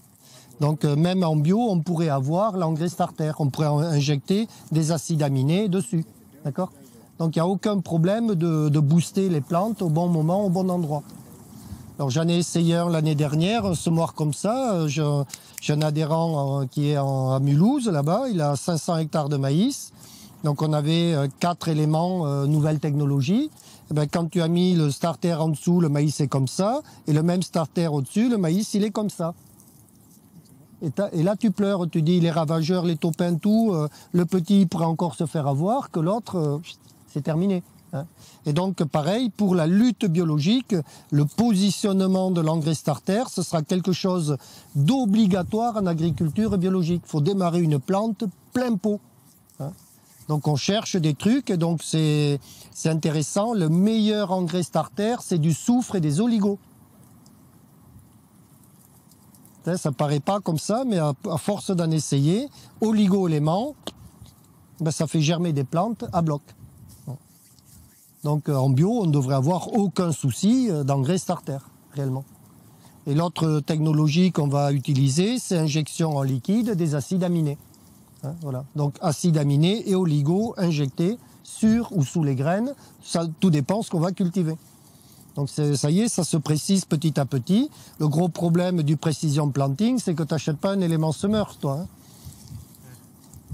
Donc même en bio, on pourrait avoir l'engrais starter. On pourrait injecter des acides aminés dessus. D'accord ? Donc il n'y a aucun problème de booster les plantes au bon moment, au bon endroit. Alors j'en ai essayé un l'année dernière, un semoir comme ça. J'ai un adhérent qui est à Mulhouse, là-bas. Il a 500 hectares de maïs. Donc on avait 4 éléments, nouvelle technologie. Et bien, quand tu as mis le starter en dessous, le maïs est comme ça. Et le même starter au-dessus, le maïs, il est comme ça. Et là, tu pleures. Tu dis, les ravageurs, les taupins, tout. Le petit il pourrait encore se faire avoir, que l'autre, c'est terminé. Hein. Et donc, pareil, pour la lutte biologique, le positionnement de l'engrais starter, ce sera quelque chose d'obligatoire en agriculture biologique. Il faut démarrer une plante plein pot. Hein. Donc, on cherche des trucs, et donc c'est intéressant. Le meilleur engrais starter, c'est du soufre et des oligos. Ça paraît pas comme ça, mais à force d'en essayer, oligo-éléments, ben, ça fait germer des plantes à bloc. Donc en bio, on ne devrait avoir aucun souci d'engrais starter, réellement. Et l'autre technologie qu'on va utiliser, c'est injection en liquide des acides aminés. Hein, voilà. Donc acides aminés et oligo injectés sur ou sous les graines, ça, tout dépend de ce qu'on va cultiver. Donc ça y est, ça se précise petit à petit. Le gros problème du Precision Planting, c'est que tu n'achètes pas un élément semeur, toi. Hein.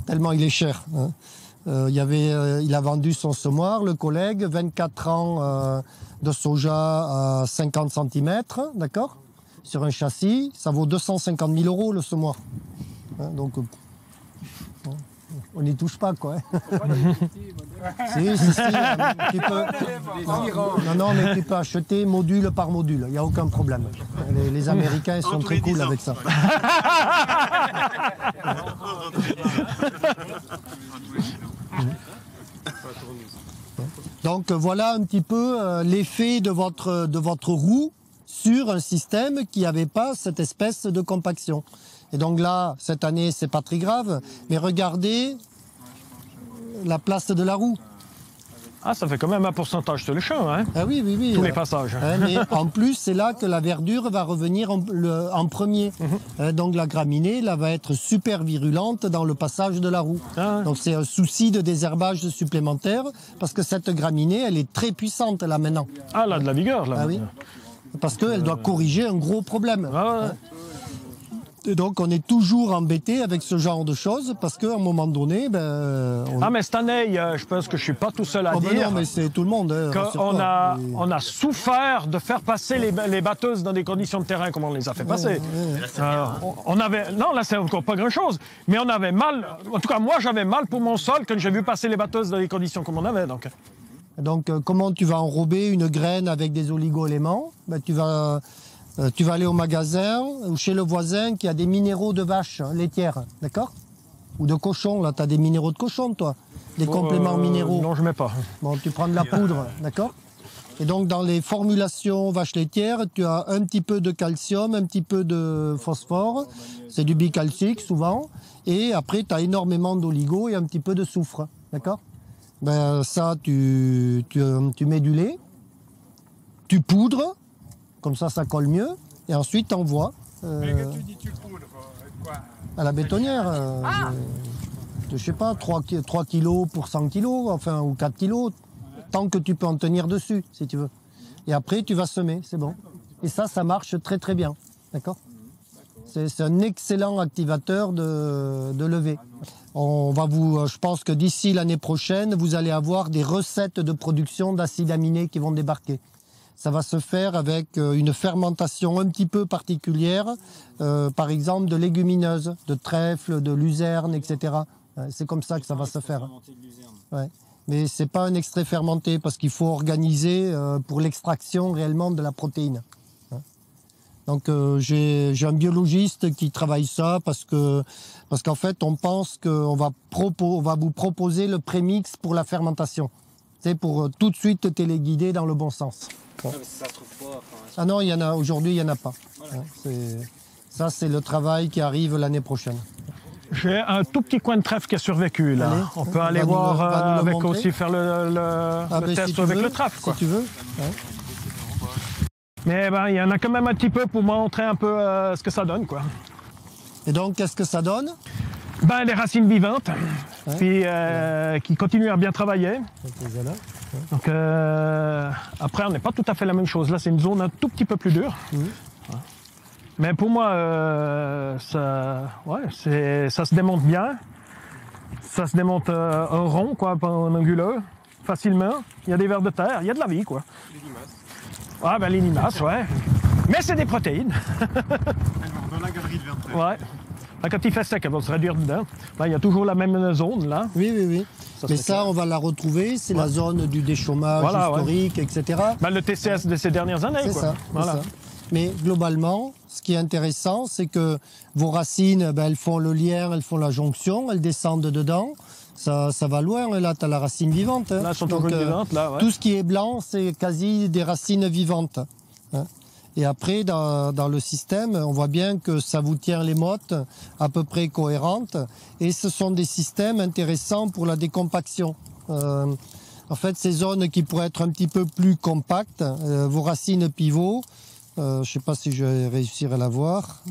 Tellement il est cher. Hein. Il a vendu son semoir, le collègue, 24 ans de soja à 50 cm, d'accord? Sur un châssis, ça vaut 250 000 € le semoir. Hein, donc, on n'y touche pas, quoi. Si, tu peux... Non, mais tu peux acheter module par module, il n'y a aucun problème. Les Américains sont très cool avec ça. Donc voilà un petit peu l'effet de votre roue sur un système qui n'avait pas cette espèce de compaction. Et donc là, cette année, c'est pas très grave, mais regardez la place de la roue. Ah, ça fait quand même un pourcentage sur le champ, hein? Ah oui, oui, oui. Tous les passages. Mais en plus, c'est là que la verdure va revenir en premier. Donc la graminée, là, va être super virulente dans le passage de la roue. Ah. Donc c'est un souci de désherbage supplémentaire, parce que cette graminée, elle est très puissante, là, maintenant. Ah, là, de la vigueur, là. Ah oui. Parce qu'elle doit corriger un gros problème. Ah, ouais. Et donc on est toujours embêté avec ce genre de choses parce qu'à un moment donné, Ah mais cette année, je pense que je suis pas tout seul à dire. Non, mais c'est tout le monde. On a souffert de faire passer les batteuses dans des conditions de terrain comme on les a fait passer. On avait, non là c'est encore pas grand chose, mais on avait mal. En tout cas moi j'avais mal pour mon sol quand j'ai vu passer les batteuses dans des conditions comme on avait donc. Donc comment tu vas enrober une graine avec des oligo-éléments? Tu vas aller au magasin ou chez le voisin qui a des minéraux de vache laitière, d'accord? Ou de cochon, là, tu as des minéraux de cochon, toi? Des compléments minéraux? Non, je mets pas. Bon, tu prends de la poudre, d'accord? Et donc, dans les formulations vache laitière, tu as un petit peu de calcium, un petit peu de phosphore, c'est du bicalcique souvent, et après, tu as énormément d'oligo et un petit peu de soufre, d'accord? Ça, tu mets du lait, tu poudres, comme ça colle mieux, et ensuite t'envoies à la bétonnière. Je sais pas, 3 kilos pour 100 kilos, enfin, ou 4 kilos, tant que tu peux en tenir dessus, si tu veux. Et après, tu vas semer, c'est bon. Et ça marche très très bien, d'accord? C'est un excellent activateur de levée. Je pense que d'ici l'année prochaine, vous allez avoir des recettes de production d'acides aminés qui vont débarquer. Ça va se faire avec une fermentation un petit peu particulière, par exemple de légumineuses, de trèfle, de luzerne, etc. C'est comme ça que ça va se faire. Ouais. Mais ce n'est pas un extrait fermenté parce qu'il faut organiser pour l'extraction réellement de la protéine. Donc j'ai un biologiste qui travaille ça parce qu'en fait on pense qu'on va vous proposer le prémix pour la fermentation. C'est pour tout de suite téléguider dans le bon sens. Bon. Ça se trouve pas, ah non, aujourd'hui, il n'y en a pas. Ça, c'est le travail qui arrive l'année prochaine. J'ai un tout petit coin de trèfle qui a survécu, là. Allez, on peut aller voir avec aussi, faire le test si avec le trèfle, quoi. Si tu veux. Ouais. Mais il y en a quand même un petit peu pour montrer un peu ce que ça donne, quoi. Et donc, qu'est-ce que ça donne? Les racines vivantes, puis, qui continuent à bien travailler. Donc, après, on n'est pas tout à fait la même chose. Là, c'est une zone un tout petit peu plus dure. Mais pour moi, ça se démonte bien. Ça se démonte un rond, quoi, pas un anguleux, facilement. Il y a des vers de terre, il y a de la vie, quoi. Les limaces. Ah, les limaces, ouais. Mais c'est des protéines. Dans la galerie de Vertré. Ouais. Quand il fait sec, elle va se réduire dedans. Il y a toujours la même zone, là. Oui. Mais ça, on va la retrouver. C'est la zone du déchômage historique, etc. Le TCS de ces dernières années, quoi. Ça. Mais globalement, ce qui est intéressant, c'est que vos racines, elles font le lien, elles font la jonction, elles descendent dedans. Ça va loin, et là, tu as la racine vivante. Là, elles sont toujours vivantes, là, ouais. Tout ce qui est blanc, c'est quasi des racines vivantes. Et après, dans le système, on voit bien que ça vous tient les mottes à peu près cohérentes. Et ce sont des systèmes intéressants pour la décompaction. En fait, ces zones qui pourraient être un petit peu plus compactes, vos racines pivots, je ne sais pas si je vais réussir à la voir.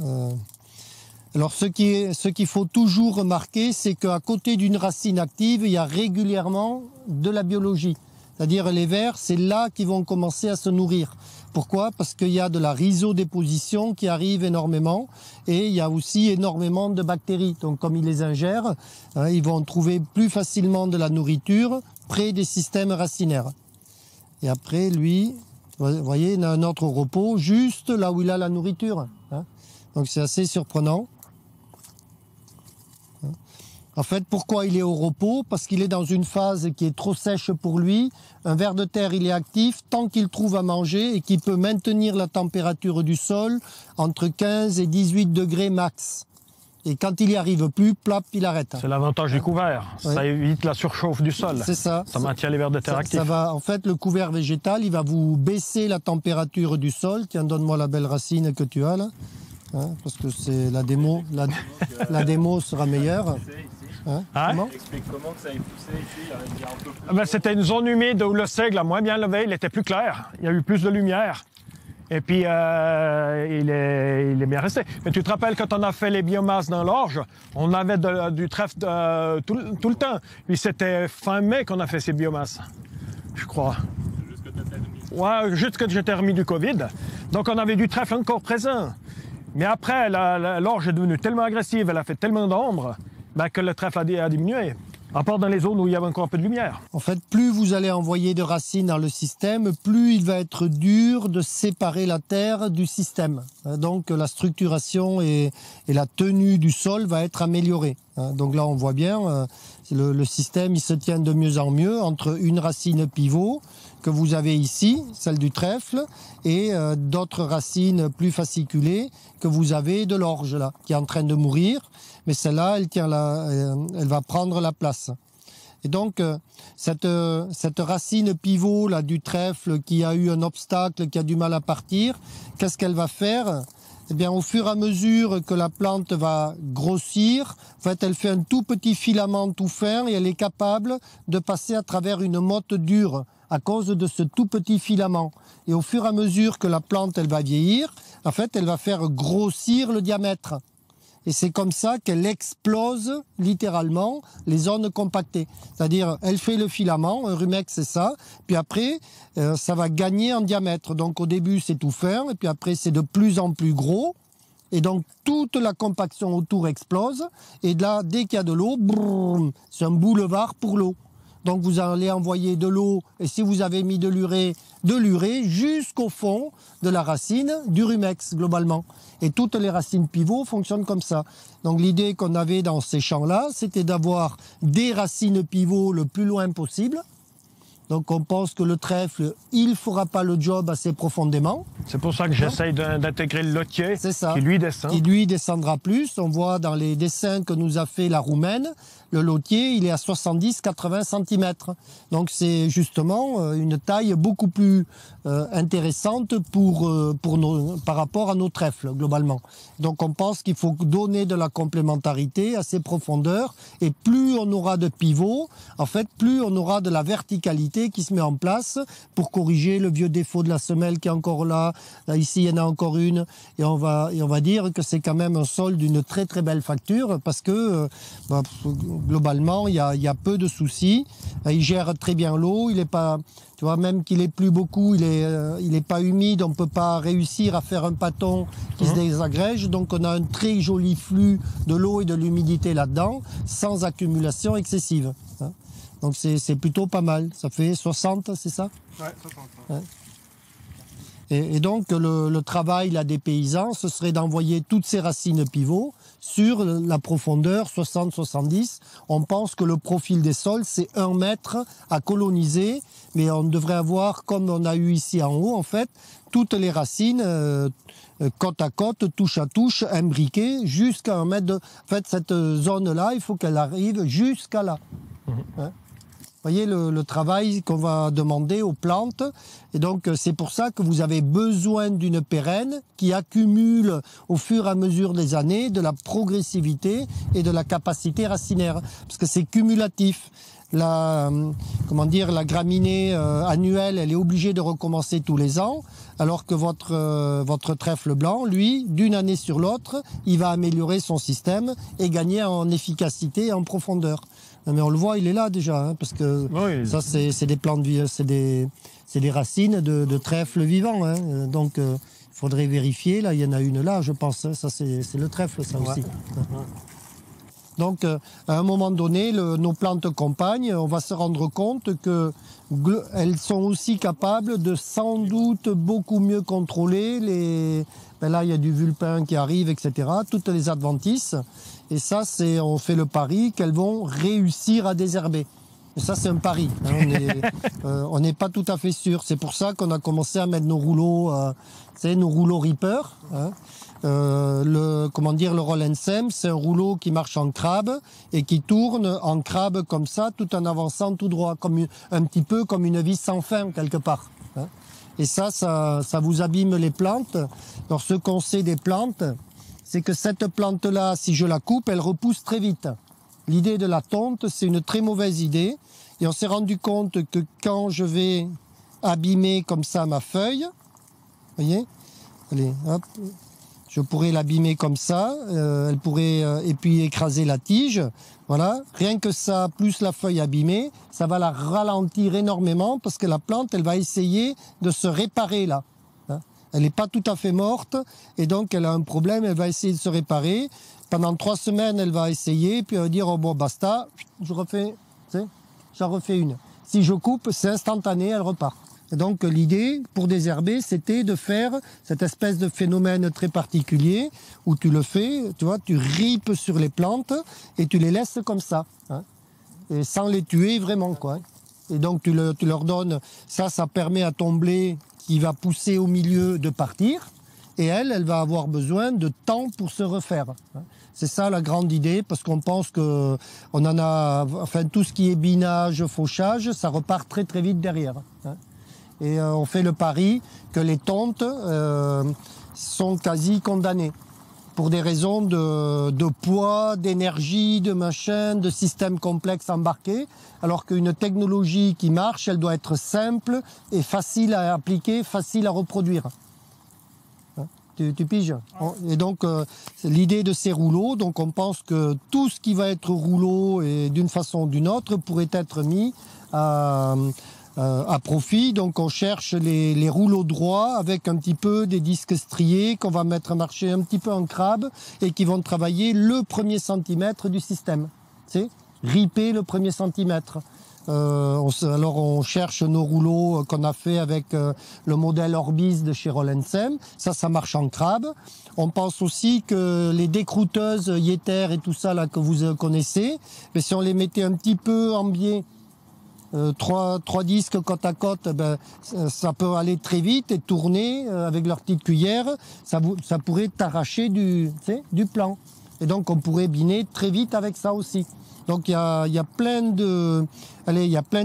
Alors, ce qu'il faut toujours remarquer, c'est qu'à côté d'une racine active, il y a régulièrement de la biologie. C'est-à-dire les vers, c'est là qu'ils vont commencer à se nourrir. Pourquoi? Parce qu'il y a de la rhizodéposition qui arrive énormément et il y a aussi énormément de bactéries. Donc comme ils les ingèrent, ils vont trouver plus facilement de la nourriture près des systèmes racinaires. Et après, lui, vous voyez, il a un autre repos juste là où il a la nourriture. Donc c'est assez surprenant. En fait, pourquoi il est au repos? Parce qu'il est dans une phase qui est trop sèche pour lui. Un ver de terre, il est actif tant qu'il trouve à manger et qu'il peut maintenir la température du sol entre 15 et 18 degrés max. Et quand il n'y arrive plus, plap, il arrête. C'est l'avantage du couvert. Oui. Ça évite la surchauffe du sol. C'est ça. Ça maintient les vers de terre actifs. Ça va, en fait, le couvert végétal, il va vous baisser la température du sol. Tiens, donne-moi la belle racine que tu as là. Parce que c'est la démo. La démo sera meilleure. Explique comment que ça est poussé ici, il y a un peu plus. C'était une zone humide où le seigle a moins bien levé, il était plus clair, il y a eu plus de lumière. Et puis, il est bien resté. Mais tu te rappelles, quand on a fait les biomasses dans l'orge, on avait du trèfle tout le temps. Puis c'était fin mai qu'on a fait ces biomasses, je crois. Juste que tu étais remis. Ouais, juste que j'étais remis du Covid. Donc on avait du trèfle encore présent. Mais après, l'orge est devenue tellement agressive, elle a fait tellement d'ombre, que le trèfle a diminué, à part dans les zones où il y avait encore un peu de lumière. En fait, plus vous allez envoyer de racines dans le système, plus il va être dur de séparer la terre du système. Donc la structuration et la tenue du sol va être améliorée. Donc là, on voit bien, le système il se tient de mieux en mieux entre une racine pivot que vous avez ici, celle du trèfle, et d'autres racines plus fasciculées que vous avez de l'orge là, qui est en train de mourir. Mais celle-là, elle va prendre la place. Et donc, cette racine pivot là, du trèfle qui a eu un obstacle, qui a du mal à partir, qu'est-ce qu'elle va faire? Eh bien, au fur et à mesure que la plante va grossir, en fait, elle fait un tout petit filament tout fin et elle est capable de passer à travers une motte dure à cause de ce tout petit filament. Et au fur et à mesure que la plante elle va vieillir, en fait, elle va faire grossir le diamètre. Et c'est comme ça qu'elle explose littéralement les zones compactées. C'est-à-dire, elle fait le filament, un rumex c'est ça, puis après, ça va gagner en diamètre. Donc au début c'est tout fin, et puis après c'est de plus en plus gros, et donc toute la compaction autour explose, et là, dès qu'il y a de l'eau, c'est un boulevard pour l'eau. Donc vous allez envoyer de l'eau, et si vous avez mis de l'urée jusqu'au fond de la racine du rumex globalement. Et toutes les racines pivots fonctionnent comme ça. Donc l'idée qu'on avait dans ces champs-là, c'était d'avoir des racines pivots le plus loin possible. Donc on pense que le trèfle, il ne fera pas le job assez profondément. C'est pour ça que j'essaye d'intégrer le lotier qui lui descend. Qui lui descendra plus. On voit dans les dessins que nous a fait la roumaine, le lotier, il est à 70-80 cm. Donc c'est justement une taille beaucoup plus intéressante par rapport à nos trèfles, globalement. Donc on pense qu'il faut donner de la complémentarité à ces profondeurs. Et plus on aura de pivots, en fait, plus on aura de la verticalité qui se met en place pour corriger le vieux défaut de la semelle qui est encore là. Là ici, il y en a encore une. Et on va dire que c'est quand même un sol d'une très très belle facture parce que globalement, il y a peu de soucis. Il gère très bien l'eau. Il est pas, tu vois, même qu'il ait plu beaucoup, il est pas humide. On peut pas réussir à faire un pâton qui se désagrège. Donc, on a un très joli flux de l'eau et de l'humidité là-dedans, sans accumulation excessive. Donc, c'est plutôt pas mal. Ça fait 60, c'est ça? Ouais, 60. Ouais. Et donc, le travail là, des paysans, ce serait d'envoyer toutes ces racines pivots sur la profondeur 60-70. On pense que le profil des sols, c'est 1 mètre à coloniser, mais on devrait avoir, comme on a eu ici en haut, en fait, toutes les racines côte à côte, touche à touche, imbriquées, jusqu'à 1 mètre de... En fait, cette zone-là, il faut qu'elle arrive jusqu'à là. Vous voyez le travail qu'on va demander aux plantes. Et donc, c'est pour ça que vous avez besoin d'une pérenne qui accumule au fur et à mesure des années de la progressivité et de la capacité racinaire. Parce que c'est cumulatif. La graminée annuelle, elle est obligée de recommencer tous les ans, alors que votre trèfle blanc, lui, d'une année sur l'autre, il va améliorer son système et gagner en efficacité et en profondeur. Mais on le voit, il est là déjà, hein, parce que Oui. ça, c'est des plantes, c'est des racines de trèfle vivant. Hein, donc, il faudrait vérifier. Là, il y en a une là, je pense. Hein, ça, c'est le trèfle, ça aussi. Donc, à un moment donné, nos plantes compagnes, on va se rendre compte qu'elles sont aussi capables de sans doute beaucoup mieux contrôler ben là, il y a du vulpin qui arrive, etc., toutes les adventices. Et ça, on fait le pari qu'elles vont réussir à désherber. Et ça, c'est un pari. Hein, on n'est pas tout à fait sûr. C'est pour ça qu'on a commencé à mettre nos rouleaux, nos rouleaux Reaper. Hein. Le Roll & Sem, c'est un rouleau qui marche en crabe et qui tourne en crabe comme ça, tout en avançant tout droit, un petit peu comme une vis sans fin quelque part. Hein. Et ça vous abîme les plantes. Alors ce qu'on sait des plantes, c'est que cette plante-là, si je la coupe, elle repousse très vite. L'idée de la tonte, c'est une très mauvaise idée. Et on s'est rendu compte que quand je vais abîmer comme ça ma feuille, vous voyez, allez, hop, je pourrais l'abîmer comme ça, elle pourrait et puis écraser la tige. Voilà, rien que ça, plus la feuille abîmée, ça va la ralentir énormément parce que la plante, elle va essayer de se réparer là. Hein. Elle n'est pas tout à fait morte et donc elle a un problème, elle va essayer de se réparer. Pendant 3 semaines, elle va essayer, puis elle va dire oh bon basta, j'en refais une. Si je coupe, c'est instantané, elle repart. Et donc l'idée pour désherber, c'était de faire cette espèce de phénomène très particulier où tu le fais, tu vois, tu ripes sur les plantes et tu les laisses comme ça, hein, et sans les tuer vraiment, quoi. Et donc tu leur donnes, ça permet à ton blé qui va pousser au milieu de partir et elle va avoir besoin de temps pour se refaire. Hein. C'est ça la grande idée, parce qu'on pense que on en a, enfin tout ce qui est binage, fauchage, ça repart très très vite derrière. Hein. Et on fait le pari que les tontes sont quasi condamnées pour des raisons de poids, d'énergie, de machin, de système complexe embarqué, alors qu'une technologie qui marche, elle doit être simple et facile à appliquer, facile à reproduire. Tu piges. Et donc, l'idée de ces rouleaux, donc on pense que tout ce qui va être rouleau et d'une façon ou d'une autre pourrait être mis à profit. Donc on cherche les rouleaux droits avec un petit peu des disques striés qu'on va mettre à marcher un petit peu en crabe et qui vont travailler le premier centimètre du système. C'est riper le premier centimètre. Alors on cherche nos rouleaux qu'on a fait avec le modèle Orbis de chez Roll & Sem. Ça marche en crabe. On pense aussi que les décrouteuses Yeter et tout ça là que vous connaissez, mais si on les mettait un petit peu en biais, 3 disques côte à côte, ben, ça peut aller très vite et tourner avec leur petite cuillère. Ça pourrait t'arracher du plan. Et donc on pourrait biner très vite avec ça aussi. Donc il y a plein de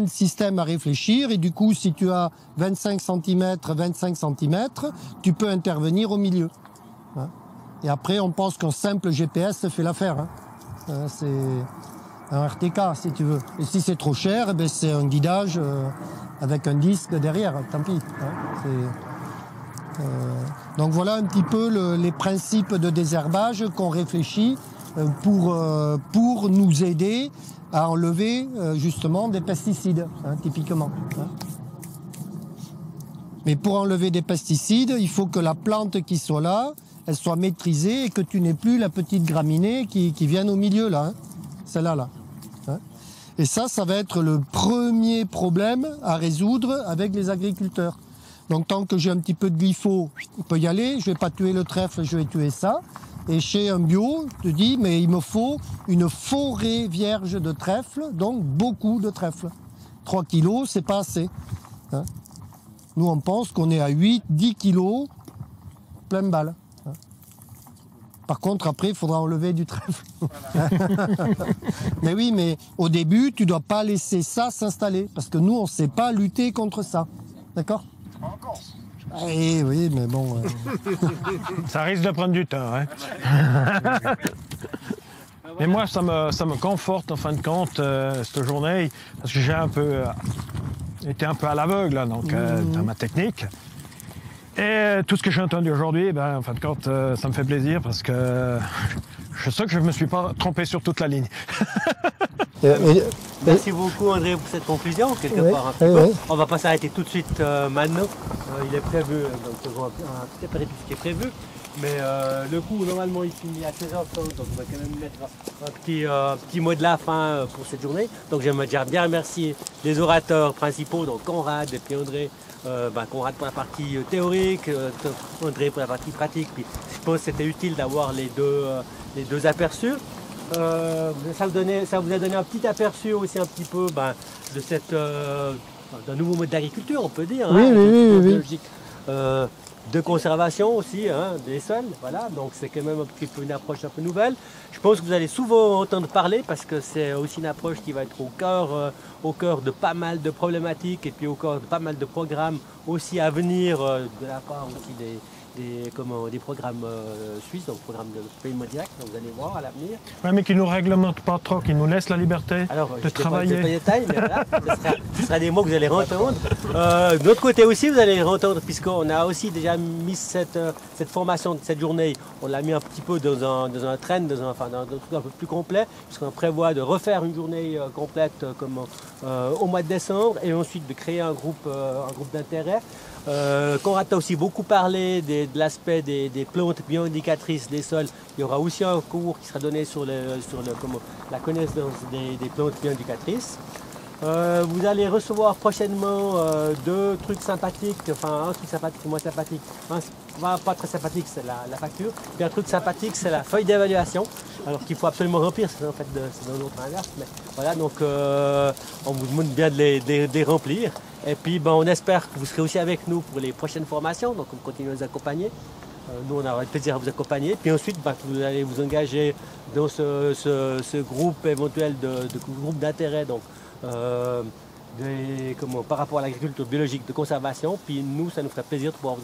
systèmes à réfléchir et du coup si tu as 25 cm, tu peux intervenir au milieu. Hein. Et après on pense qu'un simple GPS fait l'affaire. Hein. C'est un RTK si tu veux. Et si c'est trop cher, ben c'est un guidage avec un disque derrière, tant pis. Hein. Donc voilà un petit peu les principes de désherbage qu'on réfléchit pour nous aider à enlever justement des pesticides, hein, typiquement. Hein. Mais pour enlever des pesticides, il faut que la plante qui soit là, elle soit maîtrisée et que tu n'aies plus la petite graminée qui vienne au milieu là, hein, celle-là. Là. Hein. Et ça va être le premier problème à résoudre avec les agriculteurs. Donc tant que j'ai un petit peu de glypho, on peut y aller, je ne vais pas tuer le trèfle, je vais tuer ça. Et chez un bio, tu dis, mais il me faut une forêt vierge de trèfle, donc beaucoup de trèfle. 3 kilos, c'est pas assez. Hein. Nous, on pense qu'on est à 8, 10 kilos, plein balle. Hein. Par contre, après, il faudra enlever du trèfle. Mais oui, mais au début, tu ne dois pas laisser ça s'installer, parce que nous, on ne sait pas lutter contre ça. D'accord ? Encore. Eh oui, mais bon... Ça risque de prendre du temps, hein. Mais moi, ça me conforte, en fin de compte, cette journée, parce que j'ai été un peu à l'aveugle, là, donc, dans ma technique. Et tout ce que j'ai entendu aujourd'hui, ben, en fin de compte, ça me fait plaisir, parce que je sais que je ne me suis pas trompé sur toute la ligne. Merci beaucoup André pour cette conclusion, quelque Oui, part un petit oui, peu. oui. On va pas s'arrêter tout de suite maintenant. Il est prévu, donc on va tout est prévu ce qui est prévu. Mais le coup, normalement, il finit à 16h30, donc on va quand même mettre un petit mot de la fin pour cette journée. Donc j'aimerais déjà bien remercier les orateurs principaux, donc Conrad et puis André. Conrad pour la partie théorique, André pour la partie pratique. Puis je pense que c'était utile d'avoir les deux aperçus. Ça vous a donné un petit aperçu aussi un petit peu de cette d'un nouveau mode d'agriculture, on peut dire, Oui, oui. biologique, de conservation aussi, des sols, voilà. Donc c'est quand même un petit peu une approche un peu nouvelle. Je pense que vous allez souvent entendre parler parce que c'est aussi une approche qui va être au cœur de pas mal de problématiques et puis au cœur de pas mal de programmes aussi à venir de la part aussi des programmes suisses, donc programmes de paiement direct, donc vous allez voir à l'avenir. Ouais, mais qui ne nous réglementent pas trop, qui nous laissent la liberté de travailler. Pas de détails, mais voilà, ce sera des mots que vous allez entendre. De l'autre côté aussi, vous allez entendre, puisqu'on a aussi déjà mis cette formation de cette journée, on l'a mis un petit peu dans un trend, dans un truc un peu plus complet, puisqu'on prévoit de refaire une journée complète au mois de décembre, et ensuite de créer un groupe d'intérêt. Conrad a aussi beaucoup parlé de l'aspect des plantes bioindicatrices des sols. Il y aura aussi un cours qui sera donné sur la connaissance des plantes bioindicatrices. Vous allez recevoir prochainement deux trucs sympathiques, enfin un truc sympathique et moins sympathique. Pas très sympathique, c'est la facture. Puis un truc sympathique, c'est la feuille d'évaluation. Alors qu'il faut absolument remplir, c'est en fait c'est dans l'autre inverse. Mais voilà, donc on vous demande bien de les remplir. Et puis on espère que vous serez aussi avec nous pour les prochaines formations, donc on continue à vous accompagner. Nous, on aura le plaisir à vous accompagner. Puis ensuite, vous allez vous engager dans ce groupe éventuel de groupe d'intérêt. Donc, par rapport à l'agriculture biologique de conservation. Puis nous, ça nous ferait plaisir de pouvoir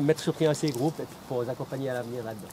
mettre sur pied un de ces groupes et puis pour vous accompagner à l'avenir là-dedans.